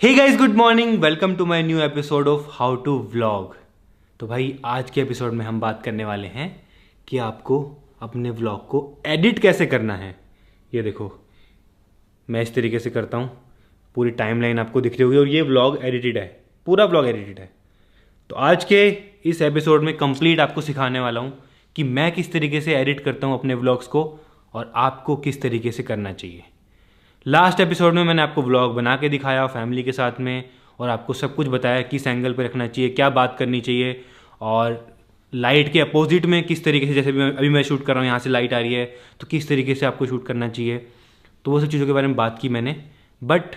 Hey guys, good morning. Welcome to my new episode of how to vlog. तो भाई आज के episode में हम बात करने वाले हैं कि आपको अपने व्लॉग को एडिट कैसे करना है। ये देखो, मैं इस तरीके से करता हूँ। पूरी टाइमलाइन आपको दिख रही होगी और ये व्लॉग एडिटेड है, पूरा व्लॉग एडिटेड है। तो आज के इस एपिसोड में कंप्लीट आपको सिखाने वाला हूँ कि मैं किस तरीके से एडिट करता हूँ अपने व्लॉग्स को और आपको किस तरीके से करना चाहिए। लास्ट एपिसोड में मैंने आपको व्लॉग बना के दिखाया फैमिली के साथ में और आपको सब कुछ बताया किस एंगल पे रखना चाहिए, क्या बात करनी चाहिए और लाइट के अपोजिट में किस तरीके से, जैसे अभी मैं शूट कर रहा हूँ, यहाँ से लाइट आ रही है तो किस तरीके से आपको शूट करना चाहिए। तो वो सब चीज़ों के बारे में बात की मैंने। बट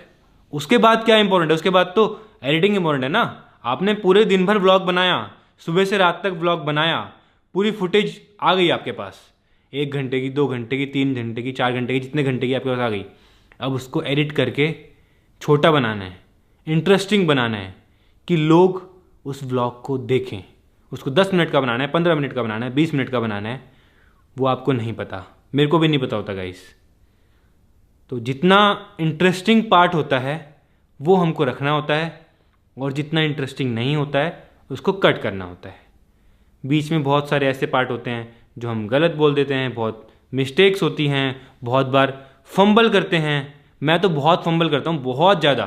उसके बाद क्या इंपॉर्टेंट है? उसके बाद तो एडिटिंग इंपॉर्टेंट है ना। आपने पूरे दिन भर व्लॉग बनाया, सुबह से रात तक व्लॉग बनाया, पूरी फुटेज आ गई आपके पास, 1 घंटे की, 2 घंटे की, 3 घंटे की, 4 घंटे की, जितने घंटे की आपके पास आ गई। अब उसको एडिट करके छोटा बनाना है, इंटरेस्टिंग बनाना है कि लोग उस व्लॉग को देखें। उसको 10 मिनट का बनाना है, 15 मिनट का बनाना है, 20 मिनट का बनाना है, वो आपको नहीं पता, मेरे को भी नहीं पता होता गाइस। तो जितना इंटरेस्टिंग पार्ट होता है वो हमको रखना होता है और जितना इंटरेस्टिंग नहीं होता है उसको कट करना होता है। बीच में बहुत सारे ऐसे पार्ट होते हैं जो हम गलत बोल देते हैं, बहुत मिस्टेक्स होती हैं, बहुत बार फंबल करते हैं। मैं तो बहुत फंबल करता हूँ, बहुत ज़्यादा।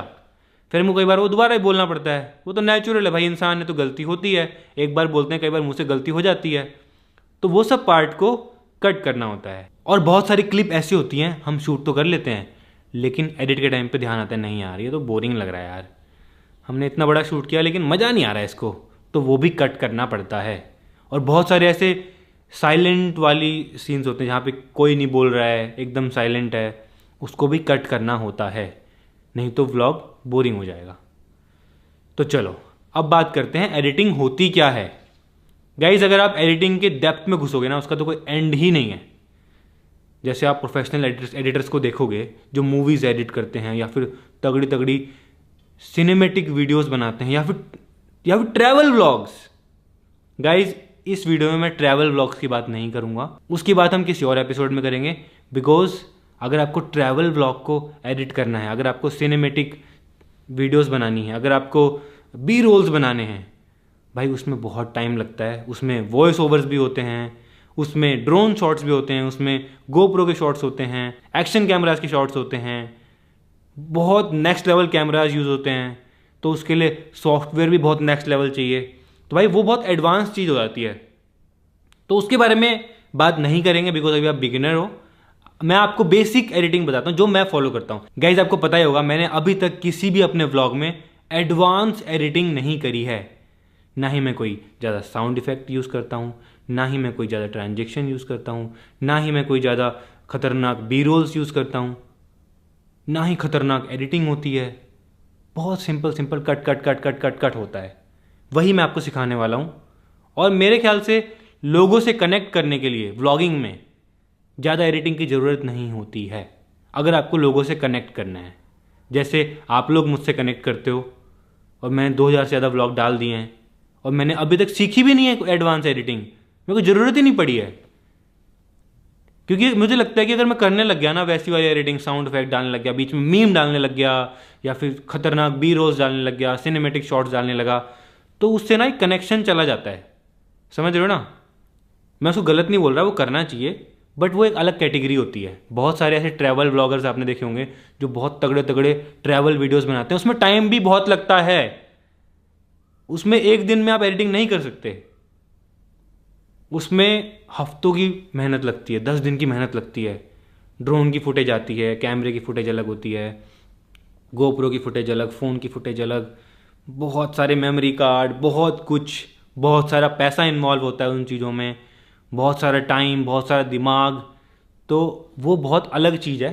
फिर मुझे कई बार वो दोबारा ही बोलना पड़ता है। वो तो नेचुरल है भाई, इंसान है तो गलती होती है। एक बार बोलते हैं, कई बार मुझसे गलती हो जाती है। तो वो सब पार्ट को कट करना होता है। और बहुत सारी क्लिप ऐसी होती हैं हम शूट तो कर लेते हैं लेकिन एडिट के टाइम पे ध्यान आता है, नहीं यार ये तो बोरिंग लग रहा है यार, हमने इतना बड़ा शूट किया लेकिन मज़ा नहीं आ रहा है इसको, तो वो भी कट करना पड़ता है। और बहुत सारे ऐसे साइलेंट वाली सीन्स होते हैं जहाँ पे कोई नहीं बोल रहा है, एकदम साइलेंट है, उसको भी कट करना होता है, नहीं तो व्लॉग बोरिंग हो जाएगा। तो चलो अब बात करते हैं एडिटिंग होती क्या है। गाइज, अगर आप एडिटिंग के डेप्थ में घुसोगे ना, उसका तो कोई एंड ही नहीं है। जैसे आप प्रोफेशनल एडिटर्स को देखोगे जो मूवीज़ एडिट करते हैं या फिर तगड़ी तगड़ी सिनेमेटिक वीडियोस बनाते हैं या फिर ट्रैवल व्लॉग्स। गाइज, इस वीडियो में मैं ट्रैवल व्लॉग्स की बात नहीं करूंगा, उसकी बात हम किसी और एपिसोड में करेंगे। बिकॉज अगर आपको ट्रैवल व्लॉग को एडिट करना है, अगर आपको सिनेमेटिक वीडियोस बनानी है, अगर आपको बी रोल्स बनाने हैं, भाई उसमें बहुत टाइम लगता है। उसमें वॉइस ओवर्स भी होते हैं, उसमें ड्रोन शॉट्स भी होते हैं, उसमें गोप्रो के शॉट्स होते हैं, एक्शन कैमराज के शॉट्स होते हैं, बहुत नेक्स्ट लेवल कैमराज यूज़ होते हैं। तो उसके लिए सॉफ्टवेयर भी बहुत नेक्स्ट लेवल चाहिए। तो भाई वो बहुत एडवांस चीज़ हो जाती है, तो उसके बारे में बात नहीं करेंगे बिकॉज अभी आप बिगिनर हो। मैं आपको बेसिक एडिटिंग बताता हूँ जो मैं फॉलो करता हूँ। गाइज, आपको पता ही होगा मैंने अभी तक किसी भी अपने व्लॉग में एडवांस एडिटिंग नहीं करी है। ना ही मैं कोई ज़्यादा साउंड इफेक्ट यूज़ करता हूँ, ना ही मैं कोई ज़्यादा ट्रांजेक्शन यूज़ करता हूँ, ना ही मैं कोई ज़्यादा खतरनाक बी रोल्स यूज़ करता हूँ, ना ही खतरनाक एडिटिंग होती है। बहुत simple simple cut cut cut cut cut cut होता है। वही मैं आपको सिखाने वाला हूँ। और मेरे ख्याल से लोगों से कनेक्ट करने के लिए व्लॉगिंग में ज़्यादा एडिटिंग की ज़रूरत नहीं होती है, अगर आपको लोगों से कनेक्ट करना है। जैसे आप लोग मुझसे कनेक्ट करते हो और मैंने 2000 से ज़्यादा व्लॉग डाल दिए हैं और मैंने अभी तक सीखी भी नहीं है एडवांस एडिटिंग, मेरे को ज़रूरत ही नहीं पड़ी है। क्योंकि मुझे लगता है कि अगर मैं करने लग गया ना वैसी वाली एडिटिंग, साउंड इफेक्ट डालने लग गया, बीच में मीम डालने लग गया या फिर खतरनाक बी रोल्स डालने लग गया, सिनेमेटिक शॉट्स डालने लगा, तो उससे ना एक कनेक्शन चला जाता है। समझ रहे हो ना? मैं उसको गलत नहीं बोल रहा, वो करना चाहिए, बट वो एक अलग कैटेगरी होती है। बहुत सारे ऐसे ट्रैवल ब्लॉगर्स आपने देखे होंगे जो बहुत तगड़े तगड़े ट्रैवल वीडियोस बनाते हैं, उसमें टाइम भी बहुत लगता है। उसमें एक दिन में आप एडिटिंग नहीं कर सकते, उसमें हफ्तों की मेहनत लगती है, 10 दिन की मेहनत लगती है। ड्रोन की फुटेज आती है, कैमरे की फुटेज अलग होती है, गोप्रो की फुटेज अलग, फ़ोन की फुटेज अलग, बहुत सारे मेमोरी कार्ड, बहुत कुछ, बहुत सारा पैसा इन्वॉल्व होता है उन चीज़ों में, बहुत सारा टाइम, बहुत सारा दिमाग। तो वो बहुत अलग चीज़ है,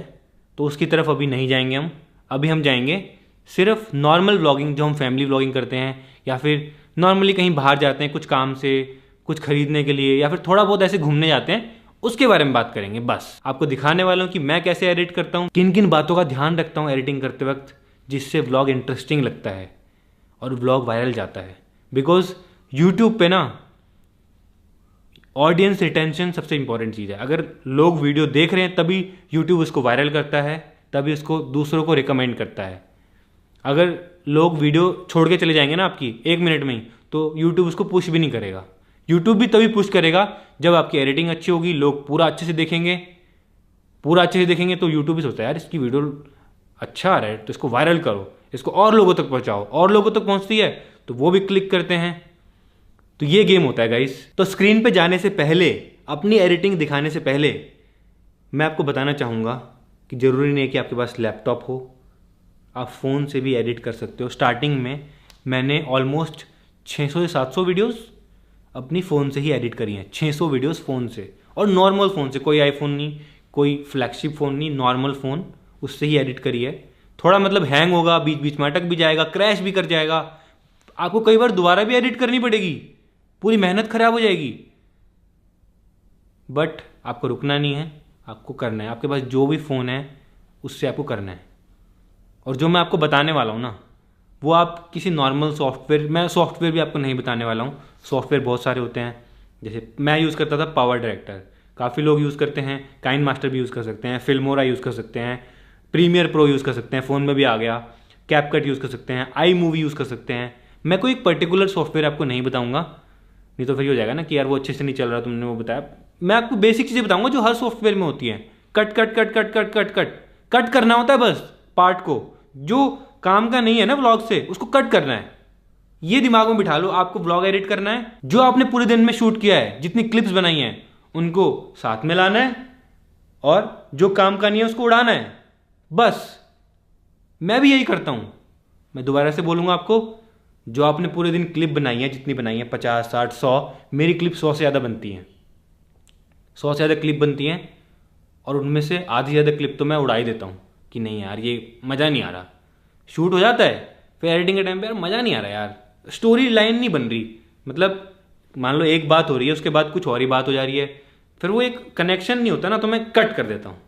तो उसकी तरफ अभी नहीं जाएंगे हम। अभी हम जाएंगे सिर्फ नॉर्मल व्लॉगिंग, जो हम फैमिली व्लॉगिंग करते हैं या फिर नॉर्मली कहीं बाहर जाते हैं कुछ काम से, कुछ खरीदने के लिए, या फिर थोड़ा बहुत ऐसे घूमने जाते हैं, उसके बारे में बात करेंगे। बस आपको दिखाने वाला हूँ कि मैं कैसे एडिट करता हूँ, किन किन बातों का ध्यान रखता हूँ एडिटिंग करते वक्त, जिससे व्लॉग इंटरेस्टिंग लगता है और व्लॉग वायरल जाता है। बिकॉज यूट्यूब पे ना ऑडियंस रिटेंशन सबसे इंपॉर्टेंट चीज़ है। अगर लोग वीडियो देख रहे हैं तभी यूट्यूब उसको वायरल करता है, तभी उसको दूसरों को रिकमेंड करता है। अगर लोग वीडियो छोड़ के चले जाएंगे ना आपकी 1 मिनट में ही, तो यूट्यूब उसको पुश भी नहीं करेगा। यूट्यूब भी तभी पुश करेगा जब आपकी एडिटिंग अच्छी होगी, लोग पूरा अच्छे से देखेंगे। पूरा अच्छे से देखेंगे तो यूट्यूब भी सोचता है यार इसकी वीडियो अच्छा आ रहा है तो इसको वायरल करो, इसको और लोगों तक पहुंचाओ। और लोगों तक पहुंचती है तो वो भी क्लिक करते हैं। तो ये गेम होता है गाइस। तो स्क्रीन पे जाने से पहले, अपनी एडिटिंग दिखाने से पहले मैं आपको बताना चाहूँगा कि ज़रूरी नहीं है कि आपके पास लैपटॉप हो, आप फ़ोन से भी एडिट कर सकते हो। स्टार्टिंग में मैंने ऑलमोस्ट 600 से 700 वीडियोस अपनी फ़ोन से ही एडिट करी हैं। 600 वीडियोस फ़ोन से, और नॉर्मल फ़ोन से, कोई आईफोन नहीं, कोई फ्लैगशिप फ़ोन नहीं, नॉर्मल फ़ोन, उससे ही एडिट करी है। थोड़ा मतलब हैंग होगा, बीच बीच में अटक भी जाएगा, क्रैश भी कर जाएगा, आपको कई बार दोबारा भी एडिट करनी पड़ेगी, पूरी मेहनत खराब हो जाएगी। बट आपको रुकना नहीं है, आपको करना है। आपके पास जो भी फ़ोन है उससे आपको करना है। और जो मैं आपको बताने वाला हूँ ना, वो आप किसी नॉर्मल सॉफ्टवेयर, मैं सॉफ्टवेयर भी आपको नहीं बताने वाला हूँ। सॉफ्टवेयर बहुत सारे होते हैं, जैसे मैं यूज़ करता था पावर डायरेक्टर, काफ़ी लोग यूज़ करते हैं, काइन मास्टर भी यूज़ कर सकते हैं, फिल्मोरा यूज़ कर सकते हैं, प्रीमियर प्रो यूज़ कर सकते हैं, फ़ोन में भी आ गया, कैपकट यूज़ कर सकते हैं, आई मूवी यूज़ कर सकते हैं। मैं कोई एक पर्टिकुलर सॉफ्टवेयर आपको नहीं बताऊंगा, नहीं तो फिर हो जाएगा ना कि यार वो अच्छे से नहीं चल रहा, तुमने वो बताया। मैं आपको बेसिक चीज़ें बताऊंगा जो हर सॉफ्टवेयर में होती हैं। Cut cut cut cut cut cut cut cut करना होता है बस पार्ट को, जो काम का नहीं है ना व्लॉग से, उसको कट करना है। ये दिमाग में बिठा लो, आपको व्लॉग एडिट करना है, जो आपने पूरे दिन में शूट किया है, जितनी क्लिप्स बनाई हैं उनको साथ में लाना है, और जो काम का नहीं है उसको उड़ाना है बस। मैं भी यही करता हूं। मैं दोबारा से बोलूंगा आपको, जो आपने पूरे दिन क्लिप बनाई है, जितनी बनाई है 50 60 100, मेरी क्लिप 100 से ज़्यादा बनती हैं, 100 से ज़्यादा क्लिप बनती हैं, और उनमें से आधी ज़्यादा क्लिप तो मैं उड़ा ही देता हूँ कि नहीं यार ये मज़ा नहीं आ रहा। शूट हो जाता है, फिर एडिटिंग के टाइम पे यार मज़ा नहीं आ रहा यार, स्टोरी लाइन नहीं बन रही, मतलब मान लो एक बात हो रही है उसके बाद कुछ और ही बात हो जा रही है, फिर वो एक कनेक्शन नहीं होता ना, तो मैं कट कर देता हूँ।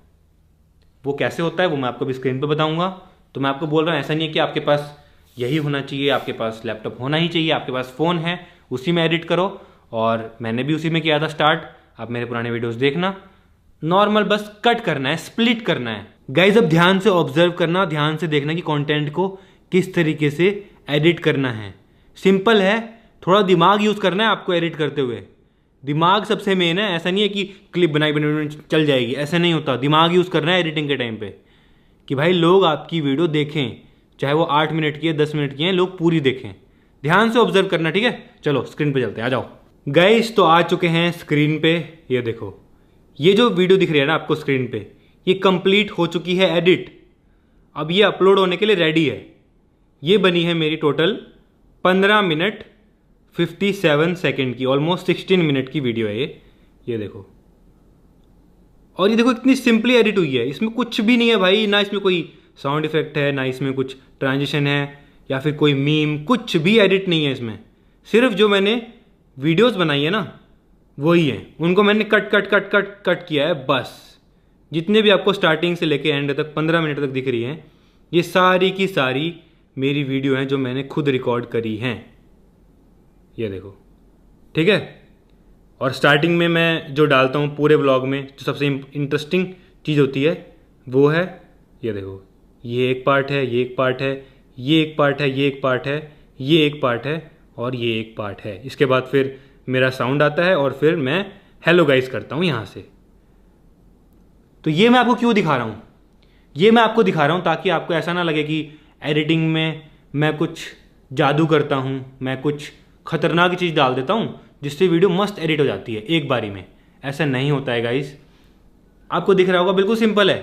वो कैसे होता है वो मैं आपको भी स्क्रीन पे बताऊंगा। तो मैं आपको बोल रहा हूँ, ऐसा नहीं है कि आपके पास यही होना चाहिए, आपके पास लैपटॉप होना ही चाहिए, आपके पास फ़ोन है उसी में एडिट करो। और मैंने भी उसी में किया था स्टार्ट, आप मेरे पुराने वीडियोस देखना। नॉर्मल बस कट करना है, स्प्लिट करना है गाइज। अब ध्यान से ऑब्जर्व करना, ध्यान से देखना कि कंटेंट को किस तरीके से एडिट करना है। सिंपल है, थोड़ा दिमाग यूज़ करना है आपको एडिट करते हुए। दिमाग सबसे मेन है, ऐसा नहीं है कि क्लिप बनाई बनाई चल जाएगी, ऐसा नहीं होता। दिमाग यूज़ करना है एडिटिंग के टाइम पे, कि भाई लोग आपकी वीडियो देखें, चाहे वो 8 मिनट की है, 10 मिनट की है, लोग पूरी देखें। ध्यान से ऑब्जर्व करना, ठीक है। चलो स्क्रीन पे चलते हैं, आ जाओ गाइस। तो आ चुके हैं स्क्रीन पे, ये देखो, ये जो वीडियो दिख रही है ना आपको स्क्रीन पे, ये कंप्लीट हो चुकी है एडिट। अब ये अपलोड होने के लिए रेडी है। ये बनी है मेरी टोटल 15 मिनट 57 सेकेंड की, ऑलमोस्ट 16 मिनट की वीडियो है ये देखो। और ये देखो इतनी सिंपली एडिट हुई है, इसमें कुछ भी नहीं है भाई, ना इसमें कोई साउंड इफेक्ट है, ना इसमें कुछ ट्रांजिशन है या फिर कोई मीम, कुछ भी एडिट नहीं है इसमें। सिर्फ जो मैंने वीडियोस बनाई है ना वही है, उनको मैंने cut cut cut cut cut किया है बस। जितने भी आपको स्टार्टिंग से लेके एंड तक 15 मिनट तक दिख रही हैं, ये सारी की सारी मेरी वीडियो हैं जो मैंने खुद रिकॉर्ड करी हैं, ये देखो, ठीक है। और स्टार्टिंग में मैं जो डालता हूँ पूरे व्लॉग में, जो सबसे इंटरेस्टिंग चीज़ होती है वो है, ये देखो, ये एक पार्ट है, ये एक पार्ट है, ये एक पार्ट है, ये एक पार्ट है, ये एक पार्ट है, और ये एक पार्ट है। इसके बाद फिर मेरा साउंड आता है और फिर मैं हेलो गाइस करता हूँ यहाँ से। तो ये मैं आपको क्यों दिखा रहा हूँ, ये मैं आपको दिखा रहा हूँ ताकि आपको ऐसा ना लगे कि एडिटिंग में मैं कुछ जादू करता हूँ, मैं कुछ खतरनाक चीज़ डाल देता हूँ जिससे वीडियो मस्त एडिट हो जाती है एक बारी में। ऐसा नहीं होता है गाइस, आपको दिख रहा होगा बिल्कुल सिंपल है।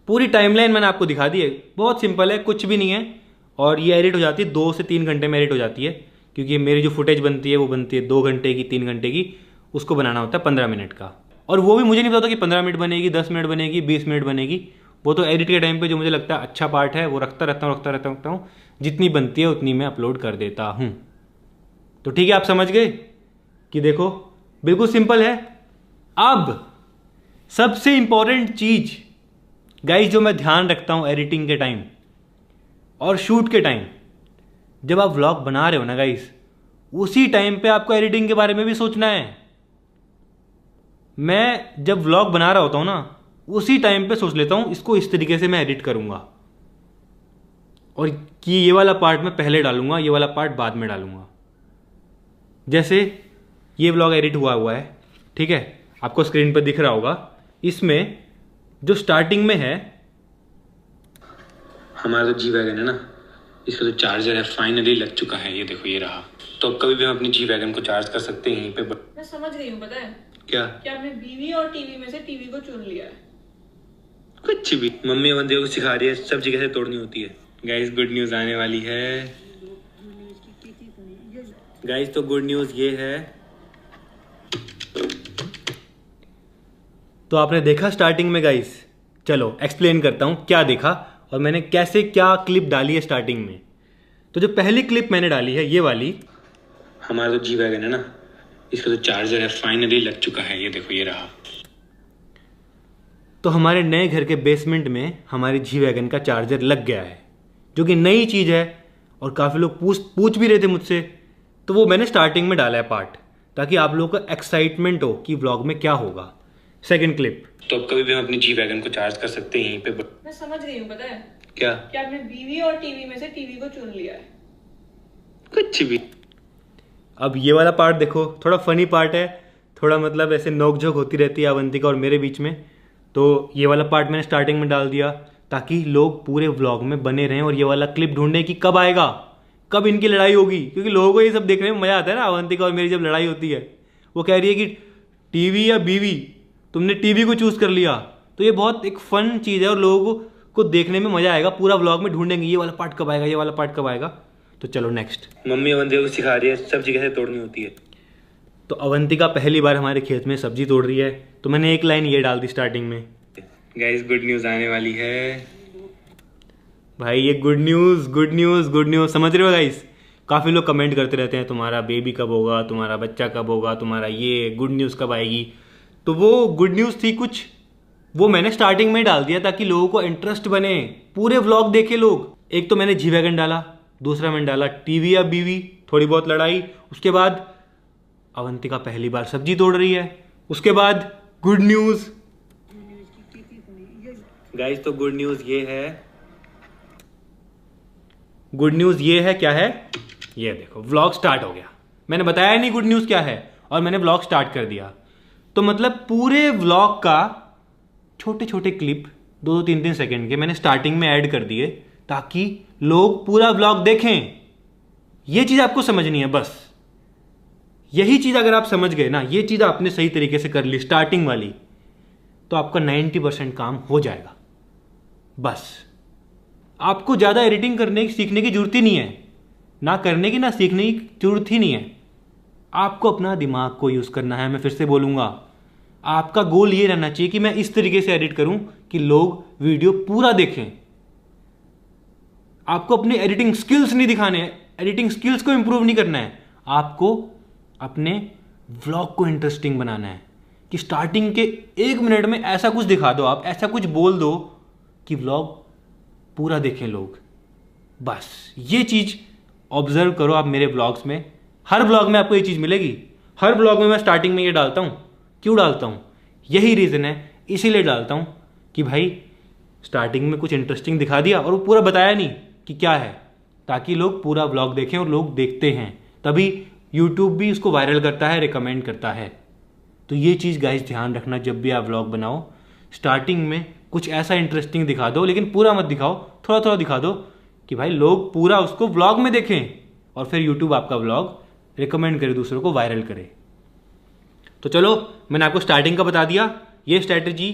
पूरी टाइमलाइन मैंने आपको दिखा दी है, बहुत सिंपल है, कुछ भी नहीं है। और ये एडिट हो जाती है 2 से 3 घंटे में एडिट हो जाती है, क्योंकि मेरी जो फुटेज बनती है वो बनती है 2 घंटे की, 3 घंटे की, उसको बनाना होता है 15 मिनट का। और वो भी मुझे नहीं पता कि 15 मिनट बनेगी, 10 मिनट बनेगी, 20 मिनट बनेगी। वो तो एडिट के टाइम पे जो मुझे लगता है अच्छा पार्ट है वो रखता रहता हूँ, जितनी बनती है उतनी मैं अपलोड कर देता हूँ। तो ठीक है, आप समझ गए कि देखो बिल्कुल सिंपल है। अब सबसे इंपॉर्टेंट चीज गाइस जो मैं ध्यान रखता हूं एडिटिंग के टाइम और शूट के टाइम, जब आप व्लॉग बना रहे हो ना गाइस, उसी टाइम पे आपको एडिटिंग के बारे में भी सोचना है। मैं जब व्लॉग बना रहा होता हूं ना, उसी टाइम पे सोच लेता हूं इसको इस तरीके से मैं एडिट करूंगा, और कि ये वाला पार्ट मैं पहले डालूंगा, ये वाला पार्ट बाद में डालूंगा। जैसे ये व्लॉग एडिट हुआ है, ठीक है, आपको स्क्रीन पर दिख रहा होगा। इसमें जो स्टार्टिंग में है, हमारा तो जी वैगन है ना, इसका जो चार्जर है फाइनली लग चुका है। ये देखो, ये रहा। तो अब कभी भी हम अपनी जी वैगन को चार्ज कर सकते हैं यहीं पे। मैं समझ गई हूँ, पता है क्या? कि आपने बीवी और टीवी में से टीवी को चुन लिया है। कुछ भी। मम्मी बंदे को सिखा रही है सब्जी कैसे तोड़नी होती है। गाइस, गुड न्यूज आने वाली है। गाइस, तो गुड न्यूज ये है, तो आपने देखा स्टार्टिंग में गाइस। चलो एक्सप्लेन करता हूँ क्या देखा और मैंने कैसे क्या क्लिप डाली है स्टार्टिंग में। तो जो पहली क्लिप मैंने डाली है, ये वाली, हमारा तो जी वैगन है ना, इसका जो चार्जर है फाइनली लग चुका है। ये देखो, ये रहा। तो हमारे नए घर के बेसमेंट में हमारी जी वैगन का चार्जर लग गया है, जो कि नई चीज़ है और काफ़ी लोग पूछ भी रहे थे मुझसे। तो वो मैंने स्टार्टिंग में डाला है पार्ट, ताकि आप लोगों को एक्साइटमेंट हो कि व्लॉग में क्या होगा। सेकंड क्लिप, तो अब कभी भी हम अपनी जी वैगन को चार्ज कर सकते हैं यहीं पे। मैं समझ गई हूँ, पता है क्या? कि आपने बीवी और टीवी में से टीवी को चुन लिया है। कुछ भी। अब ये वाला पार्ट देखो, थोड़ा फनी पार्ट है, थोड़ा मतलब ऐसे नोकझोंक होती रहती है अवंतिका और मेरे बीच में। तो ये वाला पार्ट मैंने स्टार्टिंग में डाल दिया ताकि लोग पूरे व्लॉग में बने रहें और ये वाला क्लिप ढूंढने की कब आएगा, कब इनकी लड़ाई होगी। क्योंकि लोगों को ये सब देखने में मजा आता है ना। अवंतिका और मेरी जब लड़ाई होती है, वो कह रही है कि टीवी या बीवी, तुमने टीवी को चूज कर लिया। तो ये बहुत एक फन चीज़ है और लोगों को देखने में मजा आएगा। पूरा व्लॉग में ढूंढेंगे ये वाला पार्ट कब आएगा, ये वाला पार्ट कब आएगा। तो चलो नेक्स्ट। मम्मी अवंतिका को सिखा रही है सब्जी कैसे तोड़नी होती है। तो अवंतिका पहली बार हमारे खेत में सब्जी तोड़ रही है, तो मैंने एक लाइन ये डाल दी स्टार्टिंग में। गाइस, गुड न्यूज आने वाली है भाई। ये good news good news good news, समझ रहे हो गाइस। काफ़ी लोग कमेंट करते रहते हैं तुम्हारा बेबी कब होगा, तुम्हारा बच्चा कब होगा, तुम्हारा ये गुड न्यूज़ कब आएगी। तो वो गुड न्यूज़ थी कुछ, वो मैंने स्टार्टिंग में डाल दिया ताकि लोगों को इंटरेस्ट बने, पूरे व्लॉग देखे लोग। एक तो मैंने जी वैगन डाला, दूसरा मैंने डाला टीवी या बीवी, थोड़ी बहुत लड़ाई। उसके बाद अवंतिका पहली बार सब्जी तोड़ रही है। उसके बाद गुड न्यूज़ गाइस। तो गुड न्यूज़ ये है, गुड न्यूज़ ये है, क्या है ये देखो, व्लॉग स्टार्ट हो गया। मैंने बताया नहीं गुड न्यूज़ क्या है और मैंने व्लॉग स्टार्ट कर दिया। तो मतलब पूरे व्लॉग का छोटे छोटे क्लिप 2-3 सेकंड के मैंने स्टार्टिंग में ऐड कर दिए ताकि लोग पूरा व्लॉग देखें। ये चीज़ आपको समझनी है बस। यही चीज़ अगर आप समझ गए ना, ये चीज़ आपने सही तरीके से कर ली स्टार्टिंग वाली, तो आपका 90% काम हो जाएगा। बस आपको ज़्यादा एडिटिंग करने सीखने की जरूरत ही नहीं है, ना करने की ना सीखने की जरूरत ही नहीं है। आपको अपना दिमाग को यूज़ करना है। मैं फिर से बोलूँगा, आपका गोल ये रहना चाहिए कि मैं इस तरीके से एडिट करूँ कि लोग वीडियो पूरा देखें। आपको अपने एडिटिंग स्किल्स नहीं दिखाने हैं, एडिटिंग स्किल्स को इंप्रूव नहीं करना है, आपको अपने व्लॉग को इंटरेस्टिंग बनाना है। कि स्टार्टिंग के 1 मिनट में ऐसा कुछ दिखा दो, आप ऐसा कुछ बोल दो कि व्लॉग पूरा देखें लोग। बस ये चीज़ ऑब्जर्व करो आप मेरे व्लॉग्स में। हर व्लॉग में आपको ये चीज़ मिलेगी। हर व्लॉग में मैं स्टार्टिंग में ये डालता हूँ। क्यों डालता हूँ? यही रीज़न है, इसीलिए डालता हूँ कि भाई स्टार्टिंग में कुछ इंटरेस्टिंग दिखा दिया और वो पूरा बताया नहीं कि क्या है, ताकि लोग पूरा व्लॉग देखें। और लोग देखते हैं तभी यूट्यूब भी उसको वायरल करता है, रिकमेंड करता है। तो ये चीज़ गाइस ध्यान रखना, जब भी आप व्लॉग बनाओ स्टार्टिंग में कुछ ऐसा इंटरेस्टिंग दिखा दो, लेकिन पूरा मत दिखाओ, थोड़ा थोड़ा दिखा दो कि भाई लोग पूरा उसको व्लॉग में देखें और फिर यूट्यूब आपका व्लॉग रिकमेंड करे, दूसरों को वायरल करे। तो चलो, मैंने आपको स्टार्टिंग का बता दिया। ये स्ट्रैटेजी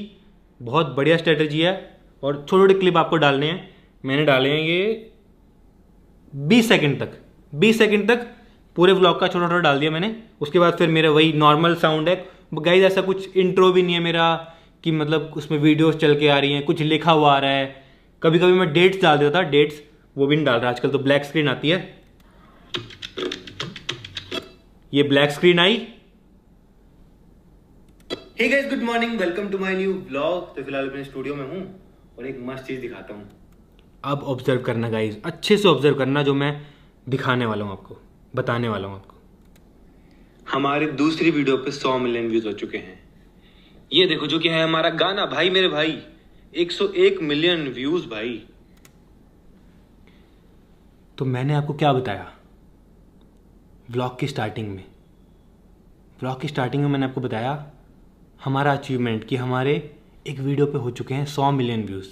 बहुत बढ़िया स्ट्रैटेजी है और छोटे छोटे क्लिप आपको डालने हैं। मैंने डाले हैं ये 20 सेकंड तक, 20 सेकंड तक पूरे व्लॉग का छोटा छोटा डाल दिया मैंने। उसके बाद फिर मेरा वही नॉर्मल साउंड है गाइस। ऐसा कुछ इंट्रो भी नहीं है मेरा कि मतलब उसमें वीडियोस चल के आ रही हैं, कुछ लिखा हुआ आ रहा है। कभी कभी मैं डेट्स डाल देता था, डेट्स वो भी नहीं डाल रहा आजकल, तो ब्लैक स्क्रीन आती है। ये ब्लैक स्क्रीन आई। Hey guys, good morning, welcome to my new vlog. तो फिलहाल अपने स्टूडियो में हूँ और एक मस्त चीज़ दिखाता हूँ। अब ऑब्जर्व करना गाइस, अच्छे से ऑब्जर्व करना जो मैं दिखाने वाला हूँ आपको, बताने वाला हूँ आपको। हमारे दूसरी वीडियो पे 100 मिलियन व्यूज हो चुके हैं। ये देखो जो कि है हमारा गाना भाई मेरे भाई, 101 मिलियन व्यूज भाई। तो मैंने आपको क्या बताया व्लॉग की स्टार्टिंग में मैंने आपको बताया हमारा अचीवमेंट कि हमारे एक वीडियो पे हो चुके हैं 100 मिलियन व्यूज़।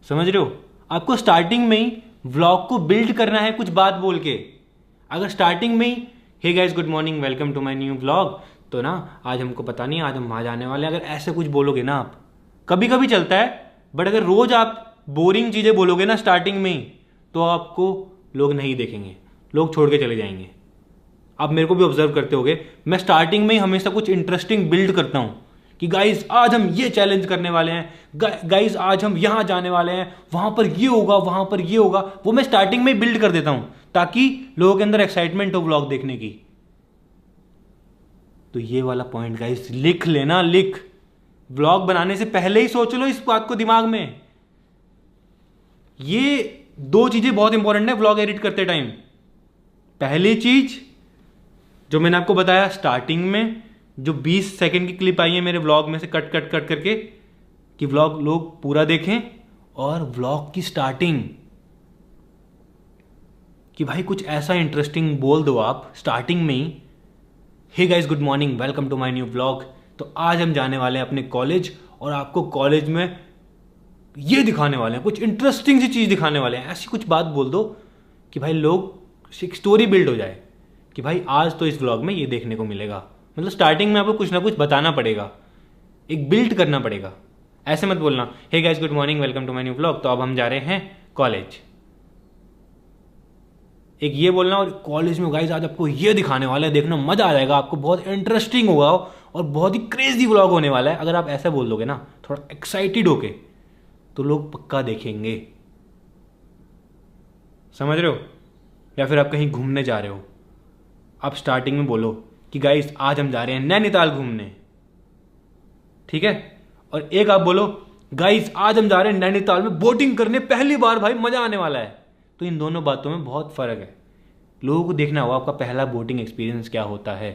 समझ रहे हो? आपको स्टार्टिंग में ही व्लॉग को बिल्ड करना है कुछ बात बोल के। अगर स्टार्टिंग में ही hey guys good morning welcome to my new vlog, तो ना आज हमको पता नहीं आज हम वहाँ जाने वाले हैं, अगर ऐसे कुछ बोलोगे ना आप, कभी कभी चलता है, बट अगर रोज आप बोरिंग चीज़ें बोलोगे ना स्टार्टिंग में ही, तो आपको लोग नहीं देखेंगे, लोग छोड़ के चले जाएंगे। आप मेरे को भी ऑब्जर्व करते होगे, मैं स्टार्टिंग में ही हमेशा कुछ इंटरेस्टिंग बिल्ड करता हूँ कि गाइस आज हम ये चैलेंज करने वाले हैं, गाइस आज हम यहाँ जाने वाले हैं, वहाँ पर ये होगा, वहाँ पर ये होगा, वो मैं स्टार्टिंग में ही बिल्ड कर देता हूँ ताकि लोगों के अंदर एक्साइटमेंट हो व्लॉग देखने की। तो ये वाला पॉइंट गाइस लिख लेना, लिख। व्लॉग बनाने से पहले ही सोच लो इस बात को दिमाग में। ये 2 चीजें बहुत इंपॉर्टेंट है व्लॉग एडिट करते टाइम। पहली चीज जो मैंने आपको बताया स्टार्टिंग में, जो 20 सेकंड की क्लिप आई है मेरे व्लॉग में से कट करके, कि व्लॉग लोग पूरा देखें। और व्लॉग की स्टार्टिंग कि भाई कुछ ऐसा इंटरेस्टिंग बोल दो आप स्टार्टिंग में ही, hey guys good morning welcome to my new vlog, तो आज हम जाने वाले हैं अपने कॉलेज और आपको कॉलेज में ये दिखाने वाले हैं, कुछ इंटरेस्टिंग सी चीज़ दिखाने वाले हैं। ऐसी कुछ बात बोल दो कि भाई लोग एक स्टोरी बिल्ड हो जाए कि भाई आज तो इस व्लॉग में ये देखने को मिलेगा। मतलब स्टार्टिंग में आपको कुछ ना कुछ बताना पड़ेगा, एक बिल्ड करना पड़ेगा। ऐसे मत बोलना hey guys good morning welcome to my new vlog, तो अब हम जा रहे हैं कॉलेज। एक ये बोलना और कॉलेज में गाइस आज आपको ये दिखाने वाला है, देखना मजा आ जाएगा, आपको बहुत इंटरेस्टिंग होगा और बहुत ही क्रेजी व्लॉग होने वाला है। अगर आप ऐसा बोल दोगे ना थोड़ा एक्साइटेड होके, तो लोग पक्का देखेंगे। समझ रहे हो? या फिर आप कहीं घूमने जा रहे हो, आप स्टार्टिंग में बोलो कि गाइस आज हम जा रहे हैं नैनीताल घूमने, ठीक है? और एक आप बोलो गाइस आज हम जा रहे हैं नैनीताल में बोटिंग करने, पहली बार भाई मजा आने वाला है। तो इन दोनों बातों में बहुत फर्क है। लोगों को देखना होगा आपका पहला बोटिंग एक्सपीरियंस क्या होता है।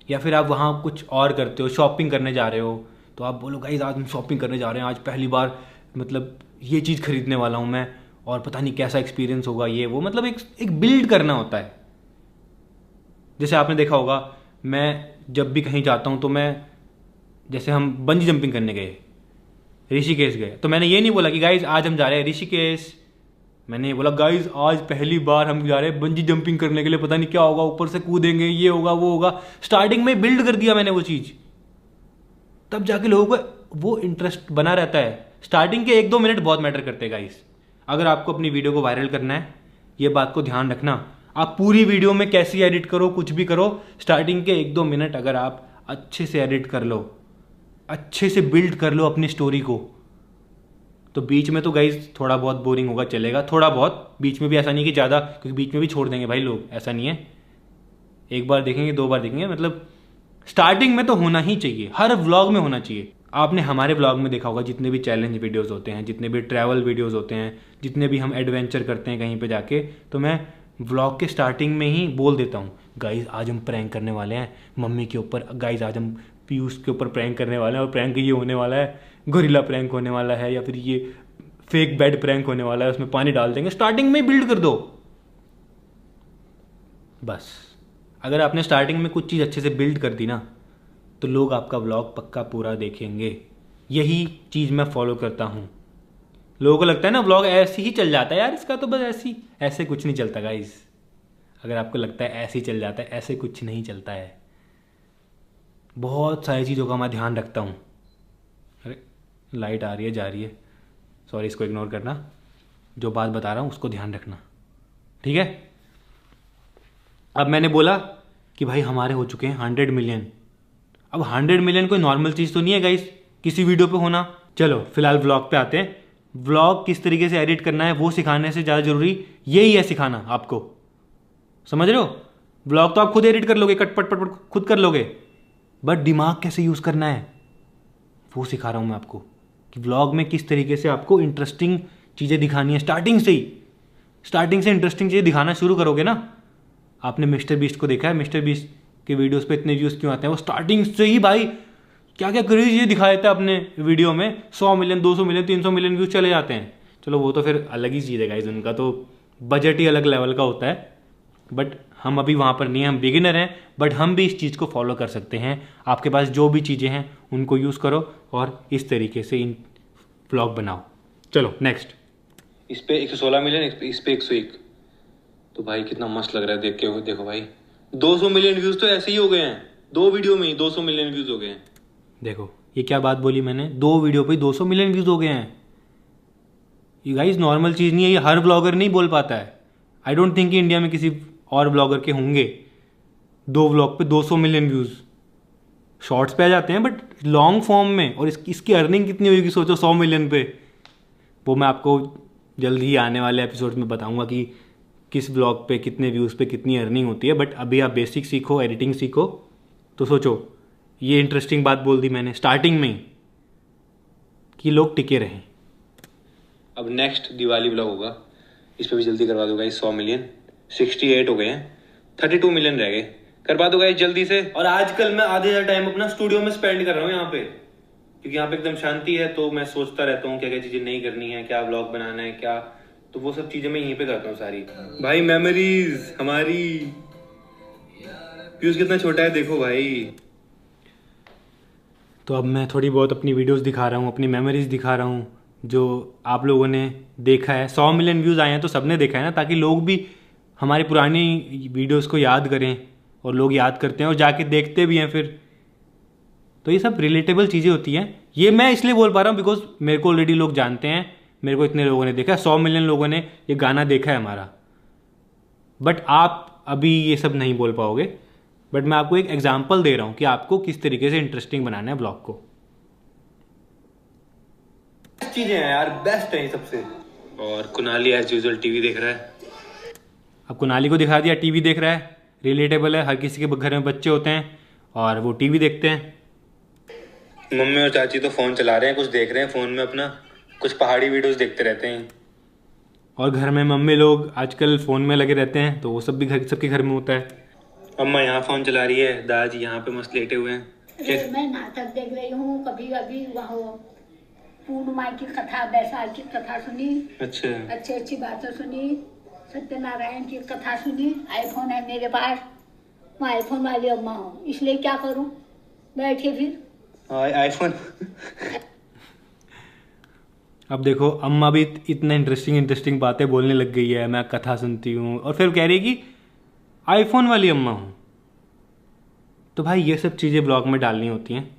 या फिर आप वहाँ कुछ और करते हो, शॉपिंग करने जा रहे हो, तो आप बोलो गाइस आज हम शॉपिंग करने जा रहे हैं, आज पहली बार मतलब ये चीज़ खरीदने वाला हूँ मैं, और पता नहीं कैसा एक्सपीरियंस होगा ये वो। मतलब एक बिल्ड करना होता है। जैसे आपने देखा होगा, मैं जब भी कहीं जाता हूँ तो मैं, जैसे हम बंजी जंपिंग करने गए, ऋषिकेश गए, तो मैंने ये नहीं बोला कि गाइस आज हम जा रहे हैं ऋषिकेश, मैंने ये बोला गाइस आज पहली बार हम जा रहे हैं बंजी जंपिंग करने के लिए, पता नहीं क्या होगा, ऊपर से कूदेंगे, ये होगा वो होगा। स्टार्टिंग में बिल्ड कर दिया मैंने वो चीज़, तब जाके लोगों को वो इंटरेस्ट बना रहता है। स्टार्टिंग के 1-2 मिनट बहुत मैटर करते हैं गाइस। अगर आपको अपनी वीडियो को वायरल करना है, ये बात को ध्यान रखना, आप पूरी वीडियो में कैसी एडिट करो, कुछ भी करो, स्टार्टिंग के 1-2 मिनट अगर आप अच्छे से एडिट कर लो, अच्छे से बिल्ड कर लो अपनी स्टोरी को, तो बीच में तो गाइज थोड़ा बहुत बोरिंग होगा, चलेगा थोड़ा बहुत, बीच में भी ऐसा नहीं कि ज़्यादा, क्योंकि बीच में भी छोड़ देंगे भाई लोग, ऐसा नहीं है। 1 बार देखेंगे 2 बार देखेंगे, मतलब स्टार्टिंग में तो होना ही चाहिए, हर व्लॉग में होना चाहिए। आपने हमारे व्लॉग में देखा होगा जितने भी चैलेंज वीडियोस होते हैं, जितने भी ट्रैवल वीडियोस होते हैं, जितने भी हम एडवेंचर करते हैं कहीं पे जाके, तो मैं व्लॉग के स्टार्टिंग में ही बोल देता हूँ गाइज आज हम प्रैंक करने वाले हैं मम्मी के ऊपर, गाइज आज हम पीयूष के ऊपर प्रैंक करने वाले हैं, और प्रैंक ये होने वाला है, गोरिल्ला प्रैंक होने वाला है, या फिर ये फेक बेड प्रैंक होने वाला है, उसमें पानी डाल देंगे। स्टार्टिंग में बिल्ड कर दो बस। अगर आपने स्टार्टिंग में कुछ चीज़ अच्छे से बिल्ड कर दी ना, तो लोग आपका व्लॉग पक्का पूरा देखेंगे। यही चीज़ मैं फॉलो करता हूँ। लोगों को लगता है ना व्लॉग ऐसे ही चल जाता है, यार इसका तो बस ऐसे कुछ नहीं चलता गाइज। अगर आपको लगता है ऐसे ही चल जाता है, ऐसे कुछ नहीं चलता है। बहुत सारी चीज़ों का मैं ध्यान रखता हूँ। अरे लाइट आ रही है जा रही है, सॉरी, इसको इग्नोर करना, जो बात बता रहा हूँ उसको ध्यान रखना, ठीक है? अब मैंने बोला कि भाई हमारे हो चुके हैं 100 मिलियन। अब 100 मिलियन कोई नॉर्मल चीज़ तो नहीं है गाइस किसी वीडियो पे होना। चलो फिलहाल व्लॉग पे आते हैं। व्लॉग किस तरीके से एडिट करना है वो सिखाने से ज़्यादा ज़रूरी यही है सिखाना आपको। समझ रहे हो? व्लॉग तो आप खुद एडिट कर लोगे, कट पट पट पट खुद कर लोगे, बट दिमाग कैसे यूज़ करना है वो सिखा रहा हूँ मैं आपको, कि व्लॉग में किस तरीके से आपको इंटरेस्टिंग चीज़ें दिखानी है। स्टार्टिंग से इंटरेस्टिंग चीज़ें दिखाना शुरू करोगे ना। आपने मिस्टर बीस्ट को देखा है, मिस्टर बीस्ट के वीडियोस पे इतने व्यूज़ क्यों आते हैं? वो स्टार्टिंग से ही भाई क्या क्या क्रेज़ ये दिखा देता है अपने वीडियो में। 100 मिलियन, 200 मिलियन, 300 मिलियन व्यूज़ चले जाते हैं। चलो वो तो फिर अलग ही चीज़ है गाइज, उनका तो बजट ही अलग लेवल का होता है। बट हम अभी वहाँ पर नहीं हैं, हम बिगिनर हैं, बट हम भी इस चीज़ को फॉलो कर सकते हैं। आपके पास जो भी चीज़ें हैं उनको यूज़ करो और इस तरीके से इन व्लॉग बनाओ। चलो नेक्स्ट। इस पे 116 मिलियन, इस पे 101। तो भाई कितना मस्त लग रहा है देख के। देखो भाई 200 मिलियन व्यूज़ तो ऐसे ही हो गए हैं, 2 वीडियो में ही 200 मिलियन व्यूज़ हो गए हैं। देखो ये क्या बात बोली मैंने, 2 वीडियो पे 200 मिलियन व्यूज़ हो गए हैं। ये गाइस नॉर्मल चीज़ नहीं है, ये हर ब्लॉगर नहीं बोल पाता है। आई डोंट थिंक कि इंडिया में किसी और ब्लॉगर के होंगे 2 व्लॉग पे 200 मिलियन व्यूज़। शॉर्ट्स पे आ जाते हैं बट लॉन्ग फॉर्म में, और इसकी अर्निंग कितनी होगी सोचो 100 मिलियन पे। वो मैं आपको जल्द ही आने वाले एपिसोड में बताऊंगा कि किस ब्लॉग पे कितने व्यूज़ पे कितनी अर्निंग होती है। बट अभी आप बेसिक सीखो, एडिटिंग सीखो। तो सोचो ये इंटरेस्टिंग बात बोल दी मैंने स्टार्टिंग में ही कि लोग टिके रहें। अब नेक्स्ट दिवाली व्लॉग होगा, इस पर भी जल्दी करवा दो गाइस 100 मिलियन। 68 हो गए हैं, 32 मिलियन रह गए, करवा दो गाइस जल्दी से। और आजकल मैं आधे ज़्यादा टाइम अपना स्टूडियो में स्पेंड कर रहा हूँ यहाँ पे, क्योंकि यहाँ पे एकदम शांति है। तो मैं सोचता रहता हूँ क्या क्या चीज़ें नहीं करनी है, क्या व्लॉग बनाना है क्या, तो वो सब चीज़ें मैं यहीं पे करता हूँ सारी। भाई मेमोरीज हमारी, व्यूज़ कितना छोटा है देखो भाई। तो अब मैं थोड़ी बहुत अपनी वीडियोस दिखा रहा हूँ, अपनी मेमोरीज दिखा रहा हूँ जो आप लोगों ने देखा है। 100 मिलियन व्यूज़ आए हैं तो सबने देखा है ना, ताकि लोग भी हमारी पुरानी वीडियोस को याद करें, और लोग याद करते हैं और जाके देखते भी हैं फिर। तो ये सब रिलेटेबल चीज़ें होती हैं। ये मैं इसलिए बोल पा रहा हूँ बिकॉज मेरे को ऑलरेडी लोग जानते हैं, मेरे को इतने लोगों ने देखा है, 100 मिलियन लोगों ने ये गाना देखा है हमारा। बट आप अभी ये सब नहीं बोल पाओगे, बट मैं आपको एक एग्जाम्पल दे रहा हूँ कि आपको किस तरीके से इंटरेस्टिंग बनाना है ब्लॉग को। चीजें हैं यार, बेस्ट है सबसे। और कुनाली एज यूजुअल टीवी देख रहा है। अब कुनाली को दिखा दिया, टीवी देख रहा है, रिलेटेबल है। हर किसी के घर में बच्चे होते हैं और वो टीवी देखते हैं। मम्मी और चाची तो फोन चला रहे हैं, कुछ देख रहे हैं फोन में अपना, कुछ पहाड़ी वीडियोस देखते रहते हैं। और घर में मम्मी लोग आजकल फोन में लगे रहते हैं, तो वो सब भी सबके घर में होता है। अम्मा यहाँ फोन चला रही है, दादाजी यहाँ पे मस्त लेटे हुए हैं। मैं नाटक देख रही हूँ, कभी कभी वहाँ पूर्णिमा की कथा, बैसाख की कथा सुनी। अच्छा, अच्छी बातें सुनी, सत्यनारायण की कथा सुनी। आईफोन है मेरे पास, मैं आईफोन वाली अम्मा हूँ, इसलिए क्या करूँ, बैठे फिर आईफोन। अब देखो अम्मा भी इतना इंटरेस्टिंग बातें बोलने लग गई है, मैं कथा सुनती हूँ, और फिर कह रही है कि आईफोन वाली अम्मा हूँ। तो भाई ये सब चीज़ें ब्लॉग में डालनी होती हैं,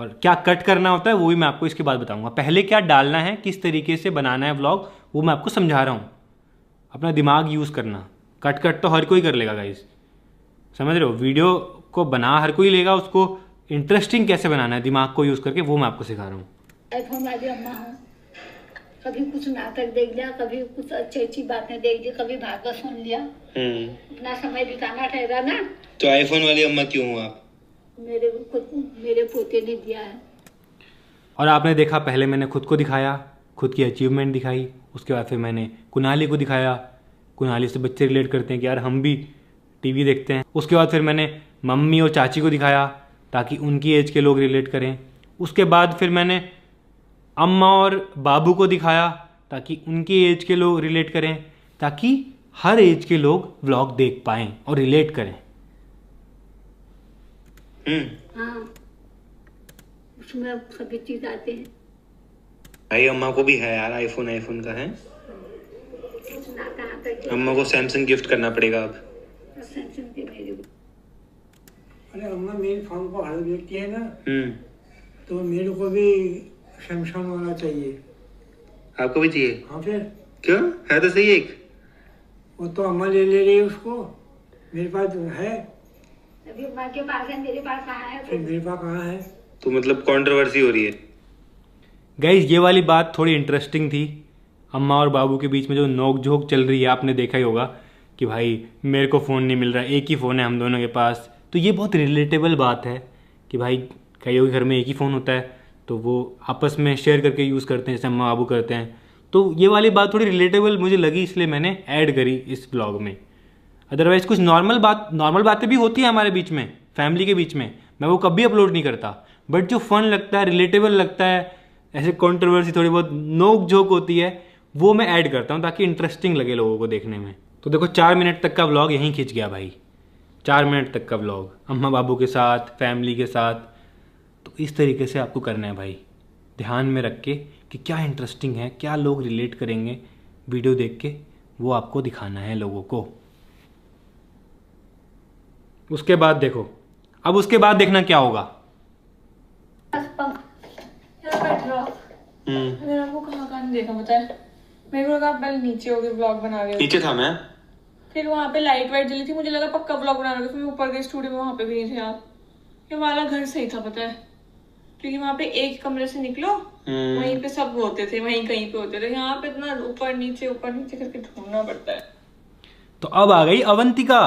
और क्या कट करना होता है वो भी मैं आपको इसके बाद बताऊंगा। पहले क्या डालना है, किस तरीके से बनाना है व्लॉग, वो मैं आपको समझा रहा हूँ। अपना दिमाग यूज़ करना, कट तो हर कोई कर लेगा गाइस, समझ रहे हो। वीडियो को बना हर कोई लेगा, उसको इंटरेस्टिंग कैसे बनाना है दिमाग को यूज़ करके, वो मैं आपको सिखा रहा हूँ। आईफोन वाली अम्मा हूँ, कभी कुछ नाटक देख लिया, कभी कुछ अच्छी बातें देख ली, कभी भागवत सुन लिया। अपना समय बिताना ठहरा ना। तो आईफोन वाली अम्मा क्यों हो आप? मेरे पोते ने दिया है। और आपने देखा, पहले मैंने खुद को दिखाया, खुद की अचीवमेंट दिखाई, उसके बाद फिर मैंने कुनाली को दिखाया। कुनाली से बच्चे रिलेट करते हैं कि यार हम भी टीवी देखते हैं। उसके बाद फिर मैंने मम्मी और चाची को दिखाया ताकि उनकी एज के लोग रिलेट करें। उसके बाद फिर मैंने अम्मा और बाबू को दिखाया ताकि उनकी एज के लोग रिलेट करें, ताकि हर एज के लोग व्लॉग देख पाएं और रिलेट करें। हाँ, उसमें सभी चीज आते हैं। भाई अम्मा को भी है यार आईफोन का है। अम्मा को सैमसंग गिफ्ट करना पड़ेगा अब। सैमसंग के मेरे को। अरे अम्मा मेरे फोन को हर देखती है ना, तो मेरे को भी सैमसंग होना चाहिए। आपको भी चाहिए? हाँ फिर क्यों, है तो सही एक। वो तो अम्मा ले रही है उसको, मेरे पास तो है। अभी अम्मा के पास है, मेरे पास कहाँ है? फिर मेरे पास कहाँ है? तो मतलब कंट्रोवर्सी हो रही है गाइज। ये वाली बात थोड़ी इंटरेस्टिंग थी। अम्मा और बाबू के बीच में जो नोक झोंक चल रही है, आपने देखा ही होगा कि भाई मेरे को फ़ोन नहीं मिल रहा, एक ही फ़ोन है हम दोनों के पास। तो ये बहुत रिलेटेबल बात है कि भाई कईयों के घर में एक ही फ़ोन होता है, तो वो आपस में शेयर करके यूज़ करते हैं, जैसे अम्मा बाबू करते हैं। तो ये वाली बात थोड़ी रिलेटेबल मुझे लगी, इसलिए मैंने ऐड करी इस ब्लॉग में। अदरवाइज़ कुछ नॉर्मल बातें भी होती हैं हमारे बीच में, फैमिली के बीच में, मैं वो कभी अपलोड नहीं करता। बट जो फन लगता है, रिलेटेबल लगता है, ऐसे कंट्रोवर्सी थोड़ी बहुत नोक झोंक होती है, वो मैं ऐड करता हूँ ताकि इंटरेस्टिंग लगे लोगों को देखने में। तो देखो 4 मिनट तक का व्लॉग यहीं खिंच गया भाई, 4 मिनट तक का व्लॉग अम्मा बाबू के साथ, फैमिली के साथ। तो इस तरीके से आपको करना है भाई, ध्यान में रख के कि क्या इंटरेस्टिंग है, क्या लोग रिलेट करेंगे वीडियो देख के, वो आपको दिखाना है लोगों को। उसके बाद देखो, अब उसके बाद देखना क्या होगा। यहाँ बैठ रहा मैंने आपको कहाँ नहीं देखा पता है। मेरे को लगा आप पहले नीचे हो गए ब्लॉग बना रहे हो। नीचे था मैं, फिर वहाँ पे लाइट वाइट जली थी, मुझे लगा पक्का ब्लॉग बना रहे हो। फिर मैं ऊपर गई स्टूडियो में, वहाँ पे भी नहीं थे आप। ये वाला घर सही था पता है, क्योंकि वहाँ पे एक कमरे से निकलो वहीं पे सब होते थे, वहीं कहीं पे होते थे। यहाँ पे इतना ऊपर नीचे करके ढूंढना पड़ता है। तो अब आ गई अवंतिका।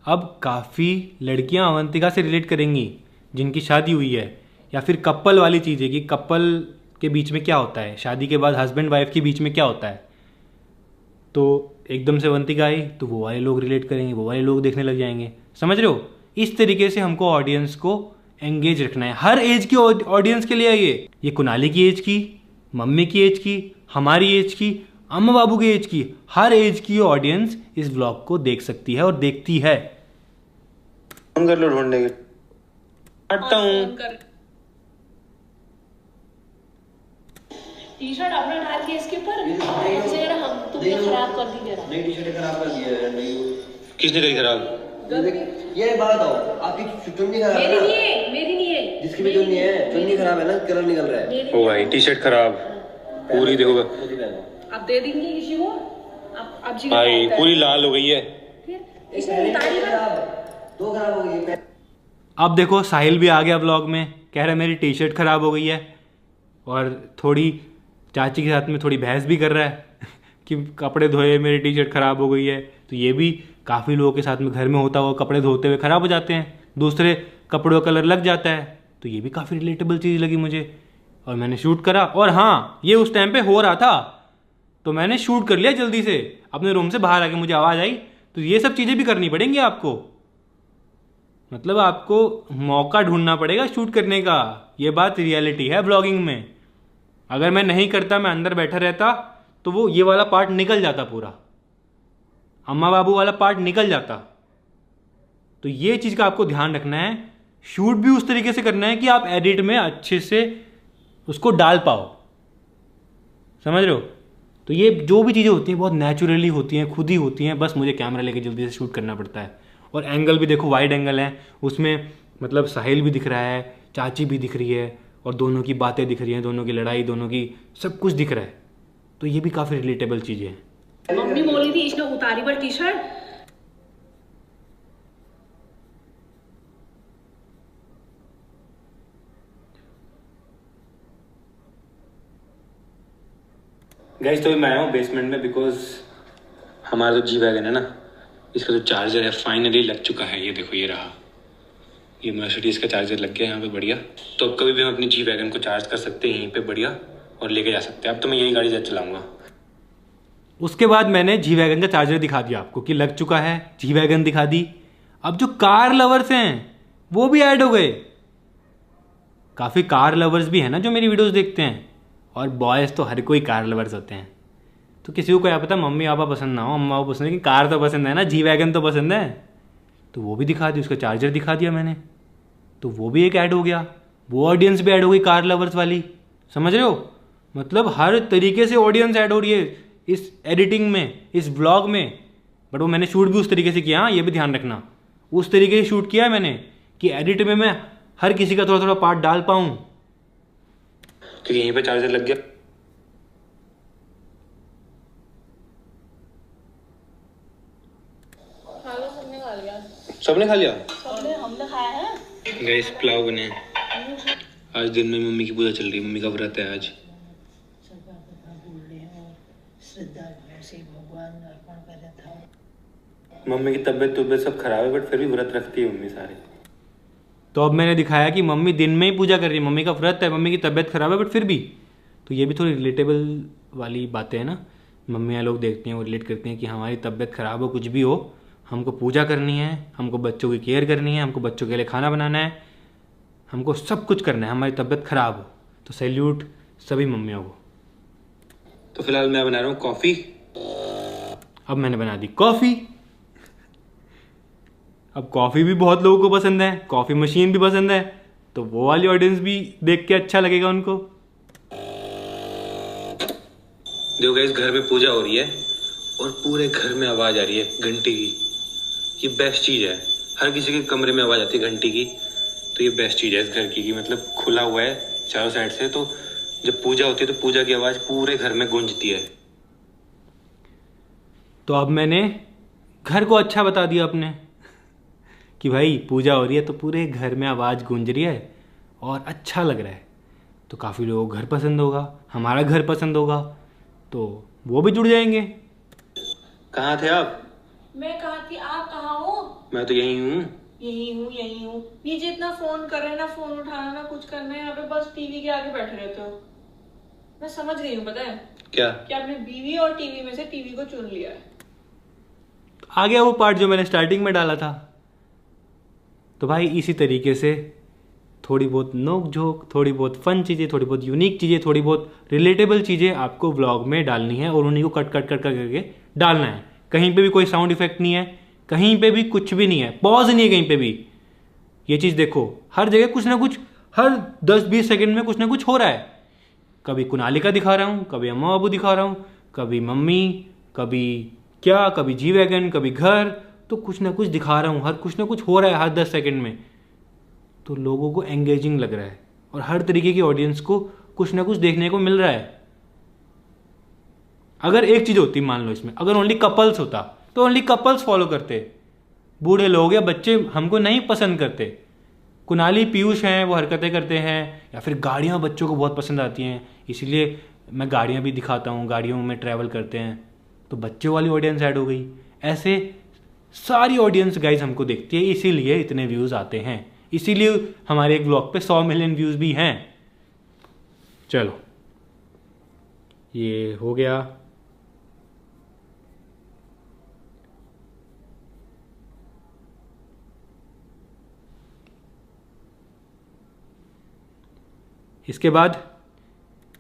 अब काफ़ी लड़कियां अवंतिका से रिलेट करेंगी जिनकी शादी हुई है, या फिर कपल वाली चीज़ है कि कपल के बीच में क्या होता है, शादी के बाद हस्बैंड वाइफ के बीच में क्या होता है। तो एकदम से अवंतिका आई तो वो वाले लोग रिलेट करेंगे, वो वाले लोग देखने लग जाएंगे। समझ रहे हो? इस तरीके से हमको ऑडियंस को एंगेज रखना है। हर एज की ऑडियंस के लिए ये कुनाली की एज की, मम्मी की एज की, हमारी एज की, अम्मा बाबू की एज की, हर एज की ऑडियंस इस व्लॉग को देख सकती है और देखती है। कर लो ढूंढने के, हटता हूँ। टी शर्ट अपना डाल के इसके ऊपर हम तुमने खराब कर दी जरा। नहीं, टी शर्ट खराब कर दिया है। नहीं, किसने करी खराब? ये बात बताओ, आपकी चुन्नी खराब है? मेरी नहीं है। जिसकी भी चुन्नी है, चुन्नी खराब है ना, कलर निकल रहा है। ओ भाई टी शर्ट खराब पूरी, देखो अब दे देंगे किसी को। अब जी भाई पूरी लाल हो गई है। इसमें उतारी दो खराब हो गई। अब देखो साहिल भी आ गया ब्लॉग में, कह रहा है मेरी टी शर्ट खराब हो गई है, और थोड़ी चाची के साथ में थोड़ी बहस भी कर रहा है कि कपड़े धोए मेरी टी शर्ट खराब हो गई है। तो ये भी काफ़ी लोगों के साथ में घर में होता हुआ, कपड़े धोते हुए खराब हो जाते हैं, दूसरे कपड़ों का कलर लग जाता है। तो ये भी काफ़ी रिलेटेबल चीज़ लगी मुझे और मैंने शूट करा। और हाँ, ये उस टाइम पे हो रहा था तो मैंने शूट कर लिया जल्दी से, अपने रूम से बाहर आके मुझे आवाज़ आई। तो ये सब चीज़ें भी करनी पड़ेंगी आपको, मतलब आपको मौका ढूंढना पड़ेगा शूट करने का। ये बात रियलिटी है ब्लॉगिंग में। अगर मैं नहीं करता, मैं अंदर बैठा रहता, तो वो ये वाला पार्ट निकल जाता, पूरा अम्मा बाबू वाला पार्ट निकल जाता। तो ये चीज़ का आपको ध्यान रखना है। शूट भी उस तरीके से करना है कि आप एडिट में अच्छे से उसको डाल पाओ। समझ रहे हो? तो ये जो भी चीज़ें होती हैं बहुत नेचुरली होती हैं, खुद ही होती हैं, बस मुझे कैमरा लेके जल्दी से शूट करना पड़ता है। और एंगल भी देखो, वाइड एंगल है, उसमें मतलब साहिल भी दिख रहा है, चाची भी दिख रही है, और दोनों की बातें दिख रही हैं, दोनों की लड़ाई, दोनों की सब कुछ दिख रहा है। तो ये भी काफ़ी रिलेटेबल चीज़ें हैं। मम्मी बोली थी इसने उतारी पर टी शर्ट। गाइस तो मैं आया हूँ बेसमेंट में, बिकॉज हमारा जो जी वैगन है ना, इसका जो चार्जर है फाइनली लग चुका है। ये देखो, ये रहा, ये मर्सिडीज का चार्जर लग गया यहाँ पे, बढ़िया। तो अब कभी भी हम अपनी जी वैगन को चार्ज कर सकते हैं यहीं पे, बढ़िया, और लेके जा सकते हैं। अब तो मैं यही गाड़ी ज़्यादा चलाऊंगा। उसके बाद मैंने जी वैगन का चार्जर दिखा दिया आपको कि लग चुका है, जी वैगन दिखा दी। अब जो कार लवर्स हैं वो भी ऐड हो गए। काफ़ी कार लवर्स भी हैं ना जो मेरी वीडियोस देखते हैं, और बॉयज़ तो हर कोई कार लवर्स होते हैं। तो किसी को क्या पता मम्मी पापा पसंद ना हो, अम्मा पापा पसंद है, कि कार तो पसंद है ना, जी वैगन तो पसंद है। तो वो भी दिखा दी, उसका चार्जर दिखा दिया मैंने, तो वो भी एक ऐड हो गया। वो ऑडियंस भी ऐड हो गई कार लवर्स वाली। समझ रहे हो? मतलब हर तरीके से ऑडियंस ऐड हो रही है इस एडिटिंग में, इस व्लॉग में। बट वो मैंने शूट भी उस तरीके से किया, हाँ ये भी ध्यान रखना, उस तरीके से शूट किया है मैंने कि एडिट में मैं हर किसी का थोड़ा थोड़ा पार्ट डाल पाऊँ, क्योंकि यहीं पे चार्जर लग गया। सबने खा लिया? हमने खाया है। गाइस पुलाव बने हैं। आज दिन में मम्मी की पूजा चल रही है, मम्मी का व्रत है आज। मम्मी की तबीयत सब खराब है, बट फिर भी व्रत रखती है मम्मी सारे। तो अब मैंने दिखाया कि मम्मी दिन में ही पूजा कर रही है, मम्मी का व्रत है, मम्मी की तबीयत खराब है, बट फिर भी। तो ये भी थोड़ी रिलेटेबल वाली बातें हैं ना, मम्मियाँ लोग देखती हैं, वो रिलेट करती हैं कि हमारी तबीयत खराब हो, कुछ भी हो, हमको पूजा करनी है, हमको बच्चों की केयर करनी है, हमको बच्चों के लिए खाना बनाना है, हमको सब कुछ करना है, हमारी तबीयत खराब हो। तो सैल्यूट सभी मम्मियों को। तो फिलहाल मैं बना रहा हूँ कॉफी। अब मैंने बना दी कॉफी। अब कॉफी भी बहुत लोगों को पसंद है, कॉफी मशीन भी पसंद है, तो वो वाली ऑडियंस भी देख के अच्छा लगेगा उनको। देखो गाइस, घर में पूजा हो रही है और पूरे घर में आवाज आ रही है घंटी की। ये बेस्ट चीज है, हर किसी के कमरे में आवाज आती है घंटी की, तो ये बेस्ट चीज है इस घर की मतलब खुला हुआ है चारों साइड से, तो जब पूजा होती है तो पूजा की आवाज पूरे घर में गूंजती है। तो अब मैंने घर को अच्छा बता दिया अपने कि भाई पूजा हो रही है तो पूरे घर में आवाज़ गूंज रही है और अच्छा लग रहा है, तो काफ़ी लोगों को घर पसंद होगा, हमारा घर पसंद होगा, तो वो भी जुड़ जाएंगे। कहाँ थे आप? मैं कहाँ थी, आप कहाँ हो? मैं तो यही हूँ। यही हूँ। नीचे इतना फोन कर रहे हैं, ना फोन उठाना ना कुछ करना है, यहाँ पे बस टीवी के आगे बैठे रहते हो। मैं समझ गई हूँ, पता है क्या? कि आपने बीवी और टीवी में से टीवी को चुन लिया है। आ गया वो पार्ट जो मैंने स्टार्टिंग में डाला था। तो भाई इसी तरीके से थोड़ी बहुत नोक झोंक, थोड़ी बहुत फन चीज़ें, थोड़ी बहुत यूनिक चीज़ें, थोड़ी बहुत रिलेटेबल चीज़ें आपको व्लॉग में डालनी है और उन्हीं को कट करके डालना है। कहीं पे भी कोई साउंड इफेक्ट नहीं है, कहीं पे भी कुछ भी नहीं है, पॉज नहीं है कहीं पे भी। ये चीज़ देखो, हर जगह कुछ ना कुछ, हर 10-20 सेकंड में कुछ ना कुछ हो रहा है। कभी कुनाली का दिखा रहा हूँ, कभी अम्मा बाबू दिखा रहा हूँ, कभी मम्मी, कभी क्या, कभी जी वैगन, कभी घर, तो कुछ ना कुछ दिखा रहा हूँ, हर कुछ ना कुछ हो रहा है हर 10 सेकंड में, तो लोगों को एंगेजिंग लग रहा है और हर तरीके की ऑडियंस को कुछ ना कुछ देखने को मिल रहा है। अगर एक चीज़ होती, मान लो इसमें अगर ओनली कपल्स होता तो ओनली कपल्स फॉलो करते, बूढ़े लोग या बच्चे हमको नहीं पसंद करते। कुनाली पीयूष हैं, वो हरकतें करते हैं, या फिर गाड़ियाँ बच्चों को बहुत पसंद आती हैं, इसलिए मैं गाड़ियाँ भी दिखाता हूँ, गाड़ियों में ट्रैवल करते हैं, तो बच्चों वाली ऑडियंस ऐड हो गई। ऐसे सारी ऑडियंस गाइज हमको देखती है, इसीलिए इतने व्यूज़ आते हैं, इसीलिए हमारे एक ब्लॉग पे 100 मिलियन व्यूज़ भी हैं। चलो ये हो गया। इसके बाद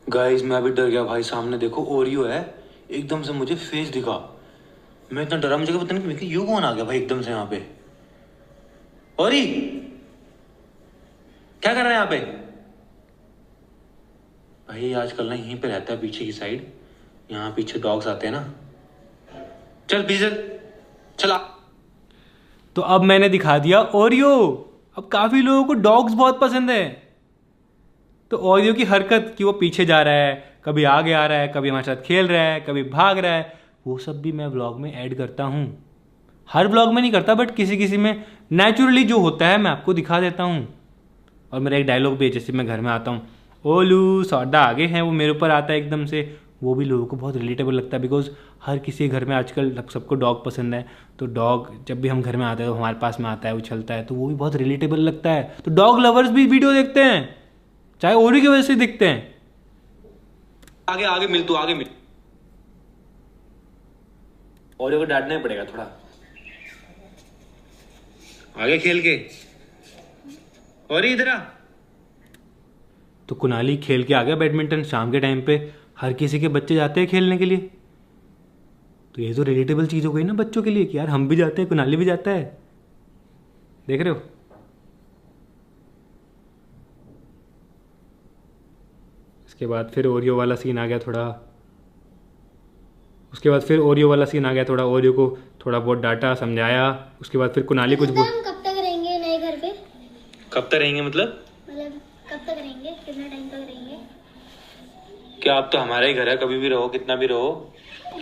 गाइस मैं अभी डर गया भाई, सामने देखो ओरियो है, एकदम से मुझे फेस दिखा, मैं इतना डरा, मुझे पता नहीं यू कौन आ गया भाई एकदम से यहाँ पे। ओरी क्या कर रहा है यहाँ पे? भाई आजकल ना यहीं पे रहता है पीछे की साइड, यहाँ पीछे डॉग्स आते हैं ना। चल पीछे चला। तो अब मैंने दिखा दिया ओरियो। अब काफ़ी लोगों को डॉग्स बहुत पसंद है, तो ओरियो की हरकत कि वो पीछे जा रहा है, कभी आगे आ रहा है, कभी हमारे साथ खेल रहा है, कभी भाग रहा है, वो सब भी मैं व्लॉग में ऐड करता हूँ। हर व्लॉग में नहीं करता, बट किसी किसी में नेचुरली जो होता है मैं आपको दिखा देता हूँ। और मेरा एक डायलॉग भी है, जैसे मैं घर में आता हूँ, ओलू सौदा आगे हैं, वो मेरे ऊपर आता है एकदम से, वो भी लोगों को बहुत रिलेटेबल लगता है, बिकॉज हर किसी घर में आजकल सबको डॉग पसंद है, तो डॉग जब भी हम घर में आते हैं तो हमारे पास में आता है, उछलता है, तो वो भी बहुत रिलेटेबल लगता है। तो डॉग लवर्स भी वीडियो देखते हैं, चाहे ओरी की वजह से दिखते हैं। आगे आगे मिल, तू आगे मिल, ओरियो को डांटना ही पड़ेगा थोड़ा, आगे खेल के। और इधर आ। तो कुनाली खेल के आ गया बैडमिंटन। शाम के टाइम पे हर किसी के बच्चे जाते हैं खेलने के लिए, तो ये तो रिलेटेबल चीज़ हो गई ना बच्चों के लिए कि यार हम भी जाते हैं, कुनाली भी जाता है। देख रहे हो? इसके बाद फिर ओरियो वाला सीन आ गया थोड़ा, उसके बाद फिर ओरियो वाला सीन आ गया थोड़ा, ओरियो को थोड़ा बहुत डांटा, समझाया। उसके बाद फिर कुनाली कुछ बोल, हम कब तक रहेंगे नए घर पे? कब तक रहेंगे मतलब कब तक रहेंगे, कितना टाइम तक रहेंगे? क्या आप तो हमारा ही घर है, कभी भी रहो, कितना भी रहो,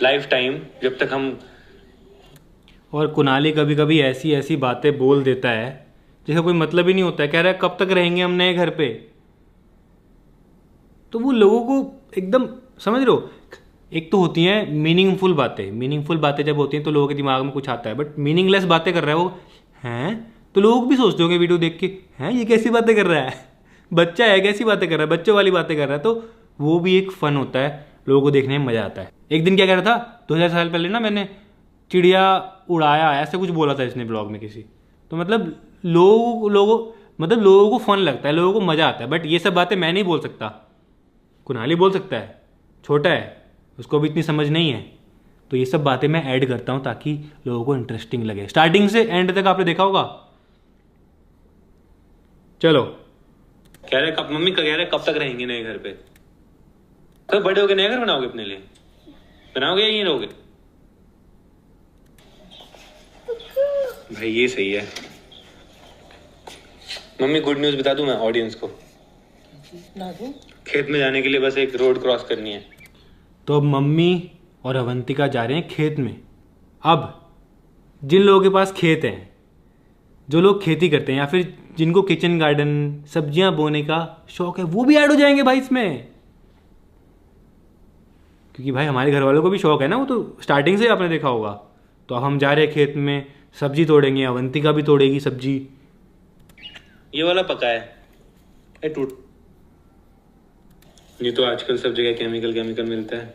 लाइफ टाइम, जब तक हम। और कुनाली कभी कभी ऐसी ऐसी बातें बोल देता है जिसका कोई मतलब ही नहीं होता है। कह रहा है कब तक रहेंगे हम नए घर पे, तो वो लोगों को एकदम, समझ रहे हो, एक तो होती हैं मीनिंगफुल बातें, मीनिंगफुल बातें जब होती हैं तो लोगों के दिमाग में कुछ आता है, बट मीनिंगलेस बातें कर रहा है वो, हैं, तो लोग भी सोचते होंगे वीडियो देख के, हैं ये कैसी बातें कर रहा है, बच्चा है कैसी बातें कर रहा है, बच्चों वाली बातें कर रहा है। तो वो भी एक फन होता है, लोगों को देखने में मजा आता है। एक दिन क्या कह रहा था, 2000 साल पहले ना मैंने चिड़िया उड़ाया, ऐसा कुछ बोला था इसने ब्लॉग में किसी, तो मतलब लोगों को फन लगता है, लोगों को मजा आता है, बट ये सब बातें मैं नहीं बोल सकता, कुनाली बोल सकता है, छोटा है, उसको भी इतनी समझ नहीं है। तो ये सब बातें मैं ऐड करता हूँ ताकि लोगों को इंटरेस्टिंग लगे। स्टार्टिंग से एंड तक आपने देखा होगा। चलो, कह रहे कब मम्मी कह रहे कब तक रहेंगे नए घर पे? तो बड़े होके नया घर बनाओगे अपने लिए? बनाओगे या ये रहोगे? भाई ये सही है। मम्मी गुड न्यूज बता दूं मैं ऑडियंस को? खेत में जाने के लिए बस एक रोड क्रॉस करनी है। तो अब मम्मी और अवंतिका जा रहे हैं खेत में। अब जिन लोगों के पास खेत हैं, जो लोग खेती करते हैं या फिर जिनको किचन गार्डन सब्जियां बोने का शौक है, वो भी ऐड हो जाएंगे भाई इसमें। क्योंकि भाई हमारे घर वालों को भी शौक है ना, वो तो स्टार्टिंग से आपने देखा होगा। तो अब हम जा रहे हैं खेत में, सब्जी तोड़ेंगे, अवंतिका भी तोड़ेगी सब्जी। ये वाला पका है टूट। ये तो आजकल सब जगह केमिकल मिलता है।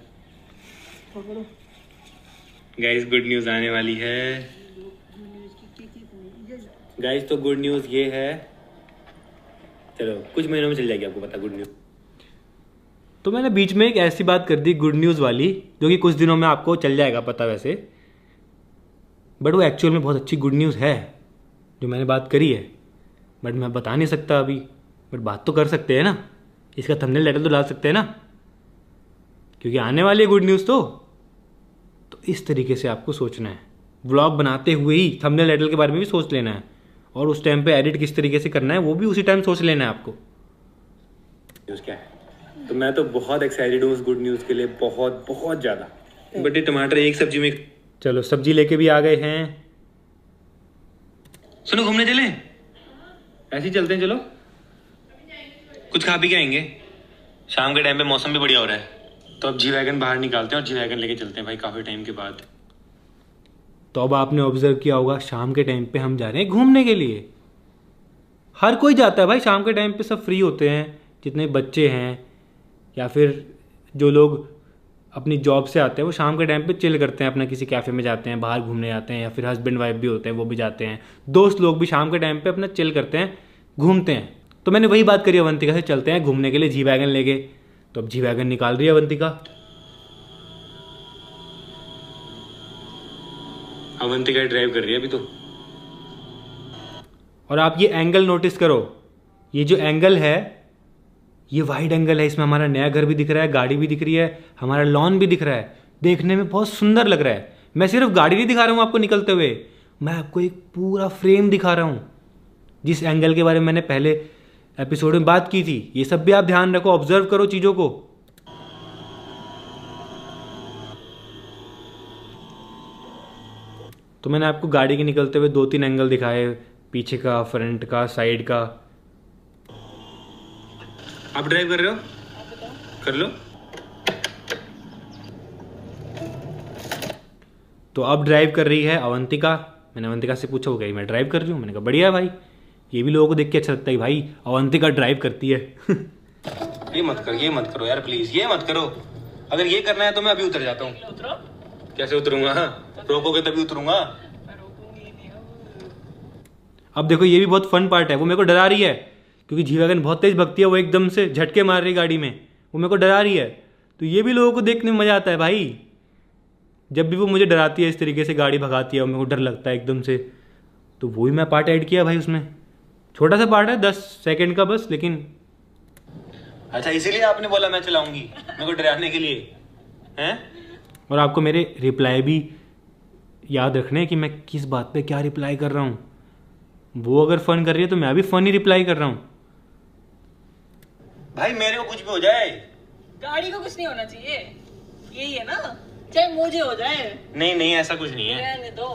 गाइस गुड न्यूज आने वाली है। गाइस तो गुड न्यूज ये है, चलो कुछ महीनों में चल जाएगी आपको पता गुड न्यूज। तो मैंने बीच में एक ऐसी बात कर दी गुड न्यूज़ वाली, जो कि कुछ दिनों में आपको चल जाएगा पता वैसे, बट वो एक्चुअल में बहुत अच्छी गुड न्यूज़ है जो मैंने बात करी है, बट मैं बता नहीं सकता अभी। बट बात तो कर सकते हैं ना, इसका थंबनेल टाइटल तो डाल सकते हैं ना, क्योंकि आने वाली है गुड न्यूज़। तो इस तरीके से आपको सोचना है। व्लॉग बनाते हुए ही थंबनेल टाइटल के बारे में भी सोच लेना है, और उस टाइम पे एडिट किस तरीके से करना है वो भी उसी टाइम सोच लेना है आपको। न्यूज़ क्या है? तो मैं तो बहुत एक्साइटेड हूँ उस गुड न्यूज़ के लिए, बहुत बहुत ज़्यादा। बट ये टमाटर एक सब्जी में। चलो सब्जी लेके भी आ गए हैं। सुनो घूमने चले? ऐसे ही चलते हैं, चलो कुछ खा पी के आएंगे। शाम के टाइम पे मौसम भी बढ़िया हो रहा है, तो अब जी वैगन बाहर निकालते हैं और जी वैगन लेके चलते हैं भाई काफ़ी टाइम के बाद। तो अब आपने ऑब्जर्व किया होगा शाम के टाइम पे हम जा रहे हैं घूमने के लिए। हर कोई जाता है भाई शाम के टाइम पे, सब फ्री होते हैं, जितने बच्चे हैं या फिर जो लोग अपनी जॉब से आते हैं वो शाम के टाइम पे चिल करते हैं, अपना किसी कैफ़े में जाते हैं, बाहर घूमने जाते हैं, या फिर हस्बैंड वाइफ भी होते हैं वो भी जाते हैं, दोस्त लोग भी शाम के टाइम पे अपना चिल करते हैं, घूमते हैं। तो मैंने वही बात करी अवंतिका से, चलते हैं घूमने के लिए जी वैगन लेके। तो अब जी वैगन निकाल रही है अवंतिका। अवंतिका ड्राइव कर रही है अभी तो। और आप ये एंगल नोटिस करो, ये जो एंगल है ये वाइड एंगल है, इसमें हमारा नया घर भी दिख रहा है, गाड़ी भी दिख रही है, हमारा लॉन भी दिख रहा है, देखने में बहुत सुंदर लग रहा है। मैं सिर्फ गाड़ी नहीं दिखा रहा हूँ आपको निकलते हुए, मैं आपको एक पूरा फ्रेम दिखा रहा हूँ, जिस एंगल के बारे में मैंने पहले एपिसोड में बात की थी। ये सब भी आप ध्यान रखो, ऑब्जर्व करो चीज़ों को। तो मैंने आपको गाड़ी के निकलते हुए 2-3 एंगल दिखाए, पीछे का, फ्रंट का, साइड का। आप ड्राइव कर रहे हो? कर लो। तो अब ड्राइव कर रही है अवंतिका। मैंने अवंतिका से पूछा, हो गई मैं ड्राइव कर रही हूँ? मैंने कहा बढ़िया है भाई, ये भी लोगों को देख के अच्छा लगता है भाई अवंतिका ड्राइव करती है। ये मत करो यार प्लीज, ये मत करो। अगर ये करना है तो मैं अभी उतर जाता हूँ। कैसे उतरूंगा? रोकोगे तभी उतरूंगा। अब देखो ये भी बहुत फन पार्ट है, वो मेरे को डरा रही है क्योंकि जी वैगन बहुत तेज भगती है, वो एकदम से झटके मार रही गाड़ी में, वो मेरे को डरा रही है। तो ये भी लोगों को देखने में मजा आता है भाई, जब भी वो मुझे डराती है इस तरीके से गाड़ी भगाती है और मेरे को डर लगता है एकदम से। तो वो भी मैं पार्ट ऐड किया भाई उसमें, छोटा सा पार्ट है 10 सेकंड का बस, लेकिन अच्छा इसीलिए आपने बोला मैं चलाऊंगी मेरे को डराने के लिए हैं? और आपको मेरे रिप्लाई भी याद रखने कि मैं किस बात पे क्या रिप्लाई कर रहा हूँ। वो अगर फन कर रही है तो मैं भी फन ही रिप्लाई कर रहा हूँ। भाई मेरे को कुछ भी हो जाए, गाड़ी को कुछ नहीं होना चाहिए, यही है ना, चाहे मुझे हो जाए। नहीं ऐसा कुछ नहीं है। रहने दो।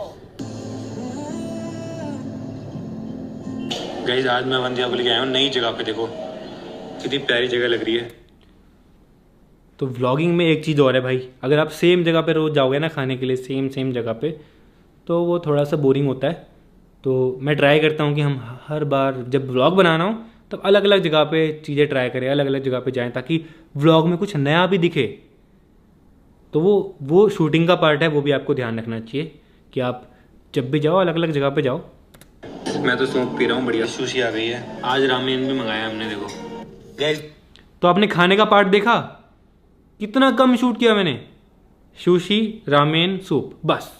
गाइस आज मैं अवंतिका को लेके आया हूँ नई जगह पे, देखो कितनी प्यारी जगह लग रही है। तो व्लॉगिंग में एक चीज़ और है भाई, अगर आप सेम जगह पे रोज़ जाओगे ना खाने के लिए, सेम जगह पे, तो वो थोड़ा सा बोरिंग होता है। तो मैं ट्राई करता हूँ कि हम हर बार जब व्लॉग बनाना हो तब अलग अलग जगह पे चीज़ें ट्राई करें, अलग अलग जगह पे जाएं, ताकि व्लॉग में कुछ नया भी दिखे। तो वो शूटिंग का पार्ट है, वो भी आपको ध्यान रखना चाहिए कि आप जब भी जाओ अलग अलग जगह पे जाओ। मैं तो सौंफ पी रहा हूँ, बढ़िया सुशी आ गई है। आज रामेन भी मंगाया हमने, देखो गाइस। तो आपने खाने का पार्ट देखा, कितना कम शूट किया मैंने, सुशी रामेन सूप, बस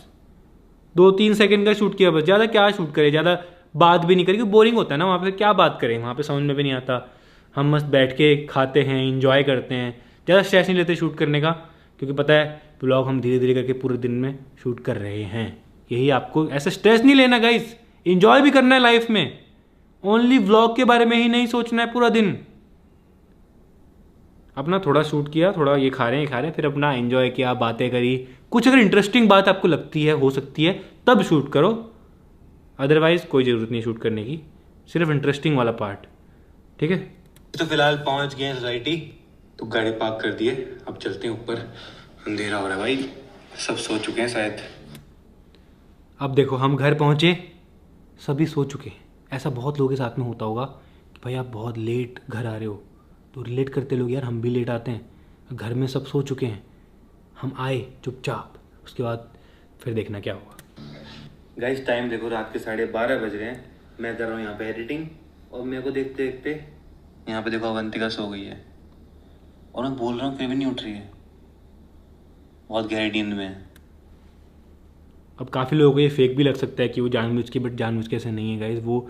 2-3 सेकंड का शूट किया, बस। ज़्यादा क्या शूट करें, ज़्यादा बात भी नहीं करें, क्योंकि बोरिंग होता है ना वहाँ पे, क्या बात करें वहाँ पे, समझ में भी नहीं आता। हम मस्त बैठ के खाते हैं, इंजॉय करते हैं, ज़्यादा स्ट्रेस नहीं लेते शूट करने का, क्योंकि पता है ब्लॉग हम धीरे धीरे करके पूरे दिन में शूट कर रहे हैं। यही आपको ऐसा स्ट्रेस नहीं लेना गाइस, इंजॉय भी करना है लाइफ में, ओनली व्लॉग के बारे में ही नहीं सोचना है पूरा दिन। अपना थोड़ा शूट किया, थोड़ा ये खा रहे हैं, फिर अपना एंजॉय किया, बातें करी, कुछ अगर इंटरेस्टिंग बात आपको लगती है, हो सकती है, तब शूट करो, अदरवाइज कोई ज़रूरत नहीं शूट करने की, सिर्फ इंटरेस्टिंग वाला पार्ट, ठीक है। तो फिलहाल पहुंच गए हैं सोसाइटी, तो गाड़ी पार्क कर दिए, अब चलते हैं ऊपर, अंधेरा हो रहा है भाई, सब सो चुके हैं शायद। अब देखो हम घर पहुँचे, सभी सो चुके हैं। ऐसा बहुत लोगों के साथ में होता होगा कि भाई आप बहुत लेट घर आ रहे हो, तो रिलेट करते लोग, यार हम भी लेट आते हैं, घर में सब सो चुके हैं, हम आए चुपचाप, उसके बाद फिर देखना क्या हुआ। गाइस टाइम देखो, रात के 12:30 बज रहे हैं, मैं कर रहा हूँ यहाँ पे एडिटिंग, और मेरे को देखते देखते यहाँ पे देखो अवंतिका सो गई है, और मैं बोल रहा हूँ फिर भी नहीं उठ रही है, बहुत गहरी नींद में है। अब काफ़ी लोगों को ये फेक भी लग सकता है कि वो जानबूझ के, बट जानबूझ के ऐसे नहीं है गाइस, वो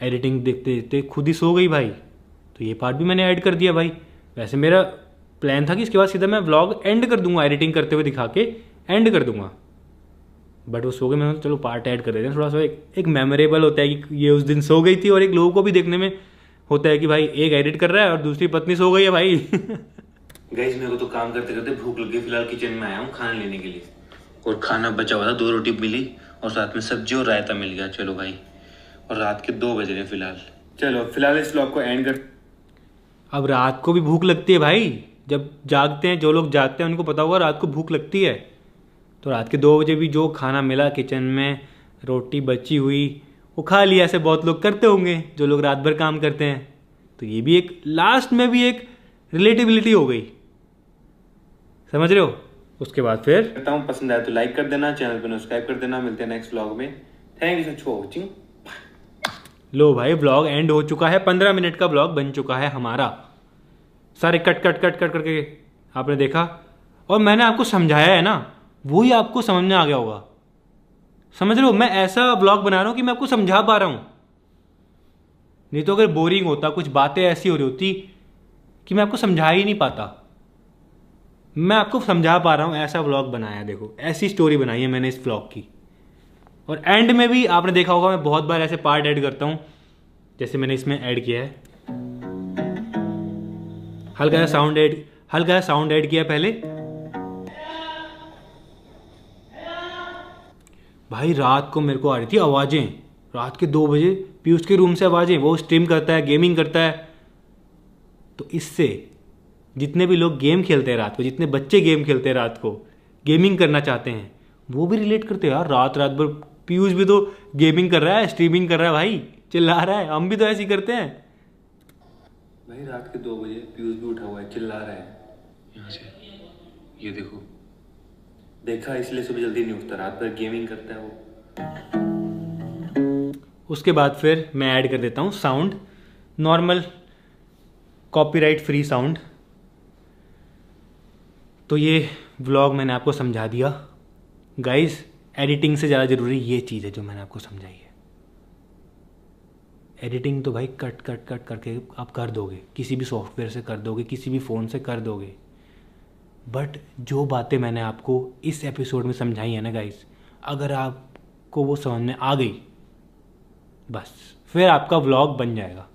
एडिटिंग देखते देखते खुद ही सो गई भाई, तो ये पार्ट भी मैंने ऐड कर दिया भाई। वैसे मेरा प्लान था कि इसके बाद सीधा मैं व्लॉग एंड कर दूंगा, एडिटिंग करते हुए दिखा के एंड कर दूंगा, बट वो सो गए, मैंने चलो पार्ट ऐड कर देते हैं, थोड़ा सा एक मेमोरेबल होता है कि ये उस दिन सो गई थी, और एक लोगों को भी देखने में होता है कि भाई एक एडिट कर रहा है और दूसरी पत्नी सो गई है भाई। गाइस मेरे को तो काम करते करते भूख लग गई, फिलहाल किचन में आया हूँ खाना लेने के लिए, और खाना बचा हुआ था, 2 रोटी मिली और साथ में सब्जी और रायता मिल गया। चलो भाई, और रात के 2 बज रहे हैं फिलहाल, चलो फिलहाल इस व्लॉग को एंड कर। अब रात को भी भूख लगती है भाई, जब जागते हैं, जो लोग जागते हैं उनको पता होगा रात को भूख लगती है, तो रात के 2 बजे भी जो खाना मिला किचन में, रोटी बची हुई, वो खा लिया। ऐसे बहुत लोग करते होंगे जो लोग रात भर काम करते हैं, तो ये भी एक लास्ट में भी एक रिलेटिबिलिटी हो गई, समझ रहे हो। उसके बाद फिर करता हूँ, पसंद आया तो लाइक कर देना, चैनल पर सब्सक्राइब कर देना, मिलते हैं नेक्स्ट व्लॉग में। Thank you for watching. लो भाई व्लॉग एंड हो चुका है, 15 मिनट का व्लॉग बन चुका है हमारा, सारे कट कट कट कट करके आपने देखा, और मैंने आपको समझाया है ना, वही आपको समझ में आ गया होगा, समझ रहे हो। मैं ऐसा व्लॉग बना रहा हूँ कि मैं आपको समझा पा रहा हूँ, नहीं तो अगर बोरिंग होता, कुछ बातें ऐसी हो रही होती कि मैं आपको समझा ही नहीं पाता, मैं आपको समझा पा रहा हूँ, ऐसा व्लॉग बनाया, देखो ऐसी स्टोरी बनाई है मैंने इस व्लॉग की। और एंड में भी आपने देखा होगा मैं बहुत बार ऐसे पार्ट ऐड करता हूँ, जैसे मैंने इसमें ऐड किया है, हल्का सा साउंड ऐड किया पहले। भाई रात को मेरे को आ रही थी आवाज़ें, रात के 2 बजे पीयूष के रूम से आवाज़ें, वो स्ट्रीम करता है, गेमिंग करता है, तो इससे जितने भी लोग गेम खेलते हैं रात को, जितने बच्चे गेम खेलते हैं रात को, गेमिंग करना चाहते हैं, वो भी रिलेट करते हैं यार। रात भर पीयूष भी तो गेमिंग कर रहा है, स्ट्रीमिंग कर रहा है भाई, चिल्ला रहा है, हम भी तो ऐसे ही करते हैं भाई। रात के 2 बजे पीयूष भी उठा हुआ है, चिल्ला रहा है यहाँ से, ये देखो, देखा, इसलिए सुबह जल्दी नहीं उठता, रात भर गेमिंग करता है वो। उसके बाद फिर मैं ऐड कर देता हूँ sound, normal copyright free sound. तो ये व्लॉग मैंने आपको समझा दिया गाइस, एडिटिंग से ज़्यादा ज़रूरी ये चीज़ है जो मैंने आपको समझाई है। एडिटिंग तो भाई कट कट कट करके आप कर दोगे, किसी भी सॉफ्टवेयर से कर दोगे, किसी भी फ़ोन से कर दोगे, बट जो बातें मैंने आपको इस एपिसोड में समझाई है ना गाइस, अगर आपको वो समझ में आ गई, बस फिर आपका व्लॉग बन जाएगा।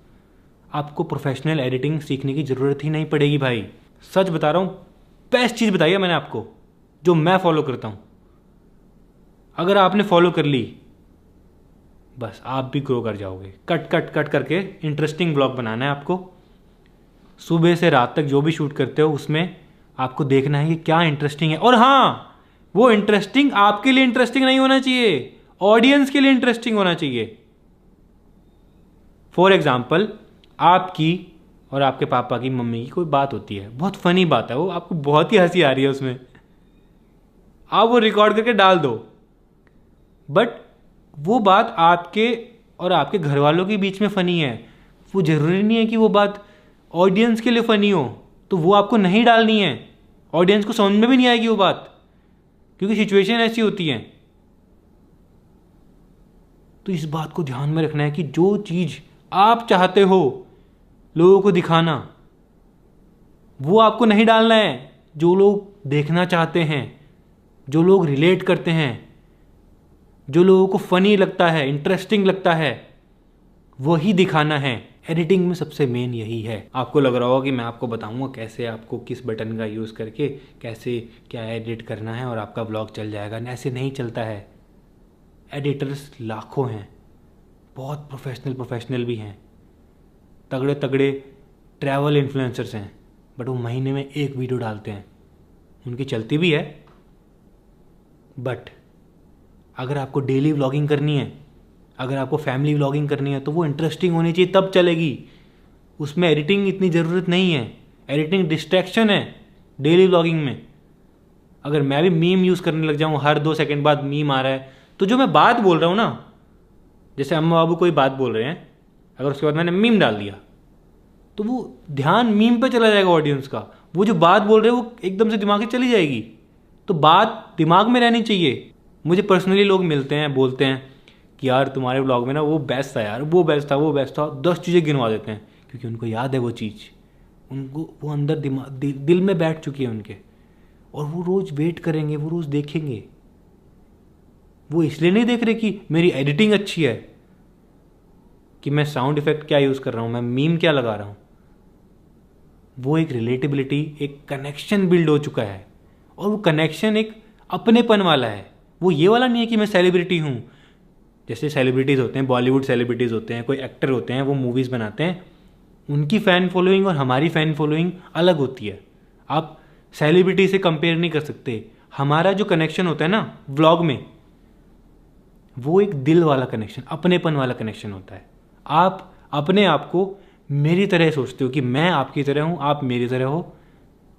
आपको प्रोफेशनल एडिटिंग सीखने की ज़रूरत ही नहीं पड़ेगी भाई, सच बता रहा हूँ, बेस्ट चीज़ बताई है मैंने आपको, जो मैं फॉलो करता हूँ। अगर आपने फॉलो कर ली, बस आप भी ग्रो कर जाओगे। कट कट कट करके इंटरेस्टिंग व्लॉग बनाना है आपको, सुबह से रात तक जो भी शूट करते हो उसमें आपको देखना है कि क्या इंटरेस्टिंग है। और हाँ, वो इंटरेस्टिंग आपके लिए इंटरेस्टिंग नहीं होना चाहिए, ऑडियंस के लिए इंटरेस्टिंग होना चाहिए। फॉर एग्जाम्पल, आपकी और आपके पापा की, मम्मी की कोई बात होती है, बहुत फनी बात है वो, आपको बहुत ही हंसी आ रही है उसमें, आप वो रिकॉर्ड करके डाल दो, बट वो बात आपके और आपके घर वालों के बीच में फ़नी है, वो ज़रूरी नहीं है कि वो बात ऑडियंस के लिए फ़नी हो, तो वो आपको नहीं डालनी है, ऑडियंस को समझ में भी नहीं आएगी वो बात। क्योंकि सिचुएशन ऐसी होती है। तो इस बात को ध्यान में रखना है कि जो चीज़ आप चाहते हो लोगों को दिखाना, वो आपको नहीं डालना है। जो लोग देखना चाहते हैं, जो लोग रिलेट करते हैं, जो लोगों को फनी लगता है, इंटरेस्टिंग लगता है, वही दिखाना है। एडिटिंग में सबसे मेन यही है। आपको लग रहा होगा कि मैं आपको बताऊंगा कैसे आपको किस बटन का यूज़ करके कैसे क्या एडिट करना है और आपका व्लॉग चल जाएगा। ऐसे नहीं चलता है। एडिटर्स लाखों हैं, बहुत प्रोफेशनल भी हैं, तगड़े तगड़े ट्रैवल इन्फ्लुएंसर्स हैं, बट वो महीने में एक वीडियो डालते हैं, उनकी चलती भी है। बट अगर आपको डेली व्लॉगिंग करनी है, अगर आपको फैमिली व्लॉगिंग करनी है, तो वो इंटरेस्टिंग होनी चाहिए, तब चलेगी। उसमें एडिटिंग इतनी ज़रूरत नहीं है। एडिटिंग डिस्ट्रैक्शन है डेली व्लॉगिंग में। अगर मैं भी मीम यूज़ करने लग जाऊँ, हर 2 सेकंड बाद मीम आ रहा है, तो जो मैं बात बोल रहा हूँ ना, जैसे अम्मा बाबू कोई बात बोल रहे हैं, अगर उसके बाद मैंने मीम डाल दिया, तो वो ध्यान मीम पे चला जाएगा ऑडियंस का। वो जो बात बोल रहे हैं वो एकदम से दिमाग से चली जाएगी। तो बात दिमाग में रहनी चाहिए। मुझे पर्सनली लोग मिलते हैं, बोलते हैं कि यार तुम्हारे व्लॉग में ना वो बेस्ट था यार, वो बेस्ट था, वो बेस्ट था, 10 चीज़ें गिनवा देते हैं, क्योंकि उनको याद है वो चीज़, उनको वो अंदर दिल में बैठ चुकी है उनके, और वो रोज़ वेट करेंगे, वो रोज़ देखेंगे। वो इसलिए नहीं देख रहे कि मेरी एडिटिंग अच्छी है, कि मैं साउंड इफेक्ट क्या यूज़ कर रहा हूँ, मैं मीम क्या लगा रहा हूँ। वो एक रिलेटेबिलिटी, एक कनेक्शन बिल्ड हो चुका है, और वो कनेक्शन एक अपनेपन वाला है। वो ये वाला नहीं है कि मैं सेलिब्रिटी हूँ। जैसे सेलिब्रिटीज़ होते हैं, बॉलीवुड सेलिब्रिटीज़ होते हैं, कोई एक्टर होते हैं, वो मूवीज़ बनाते हैं, उनकी फ़ैन फॉलोइंग और हमारी फ़ैन फॉलोइंग अलग होती है। आप सेलिब्रिटी से कंपेयर नहीं कर सकते। हमारा जो कनेक्शन होता है ना व्लॉग में, वो एक दिल वाला कनेक्शन, अपनेपन वाला कनेक्शन होता है। आप अपने आप को मेरी तरह सोचते हो कि मैं आपकी तरह हूँ, आप मेरी तरह हो,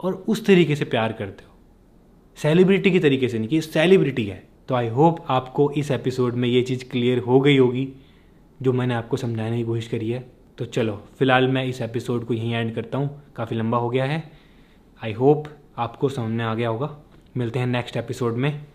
और उस तरीके से प्यार करते हो। सेलिब्रिटी की तरीके से नहीं कि सेलिब्रिटी है। तो आई होप आपको इस एपिसोड में ये चीज़ क्लियर हो गई होगी जो मैंने आपको समझाने की कोशिश करी है। तो चलो फिलहाल मैं इस एपिसोड को यहीं एंड करता हूँ, काफ़ी लंबा हो गया है। आई होप आपको समझ में आ गया होगा। मिलते हैं नेक्स्ट एपिसोड में।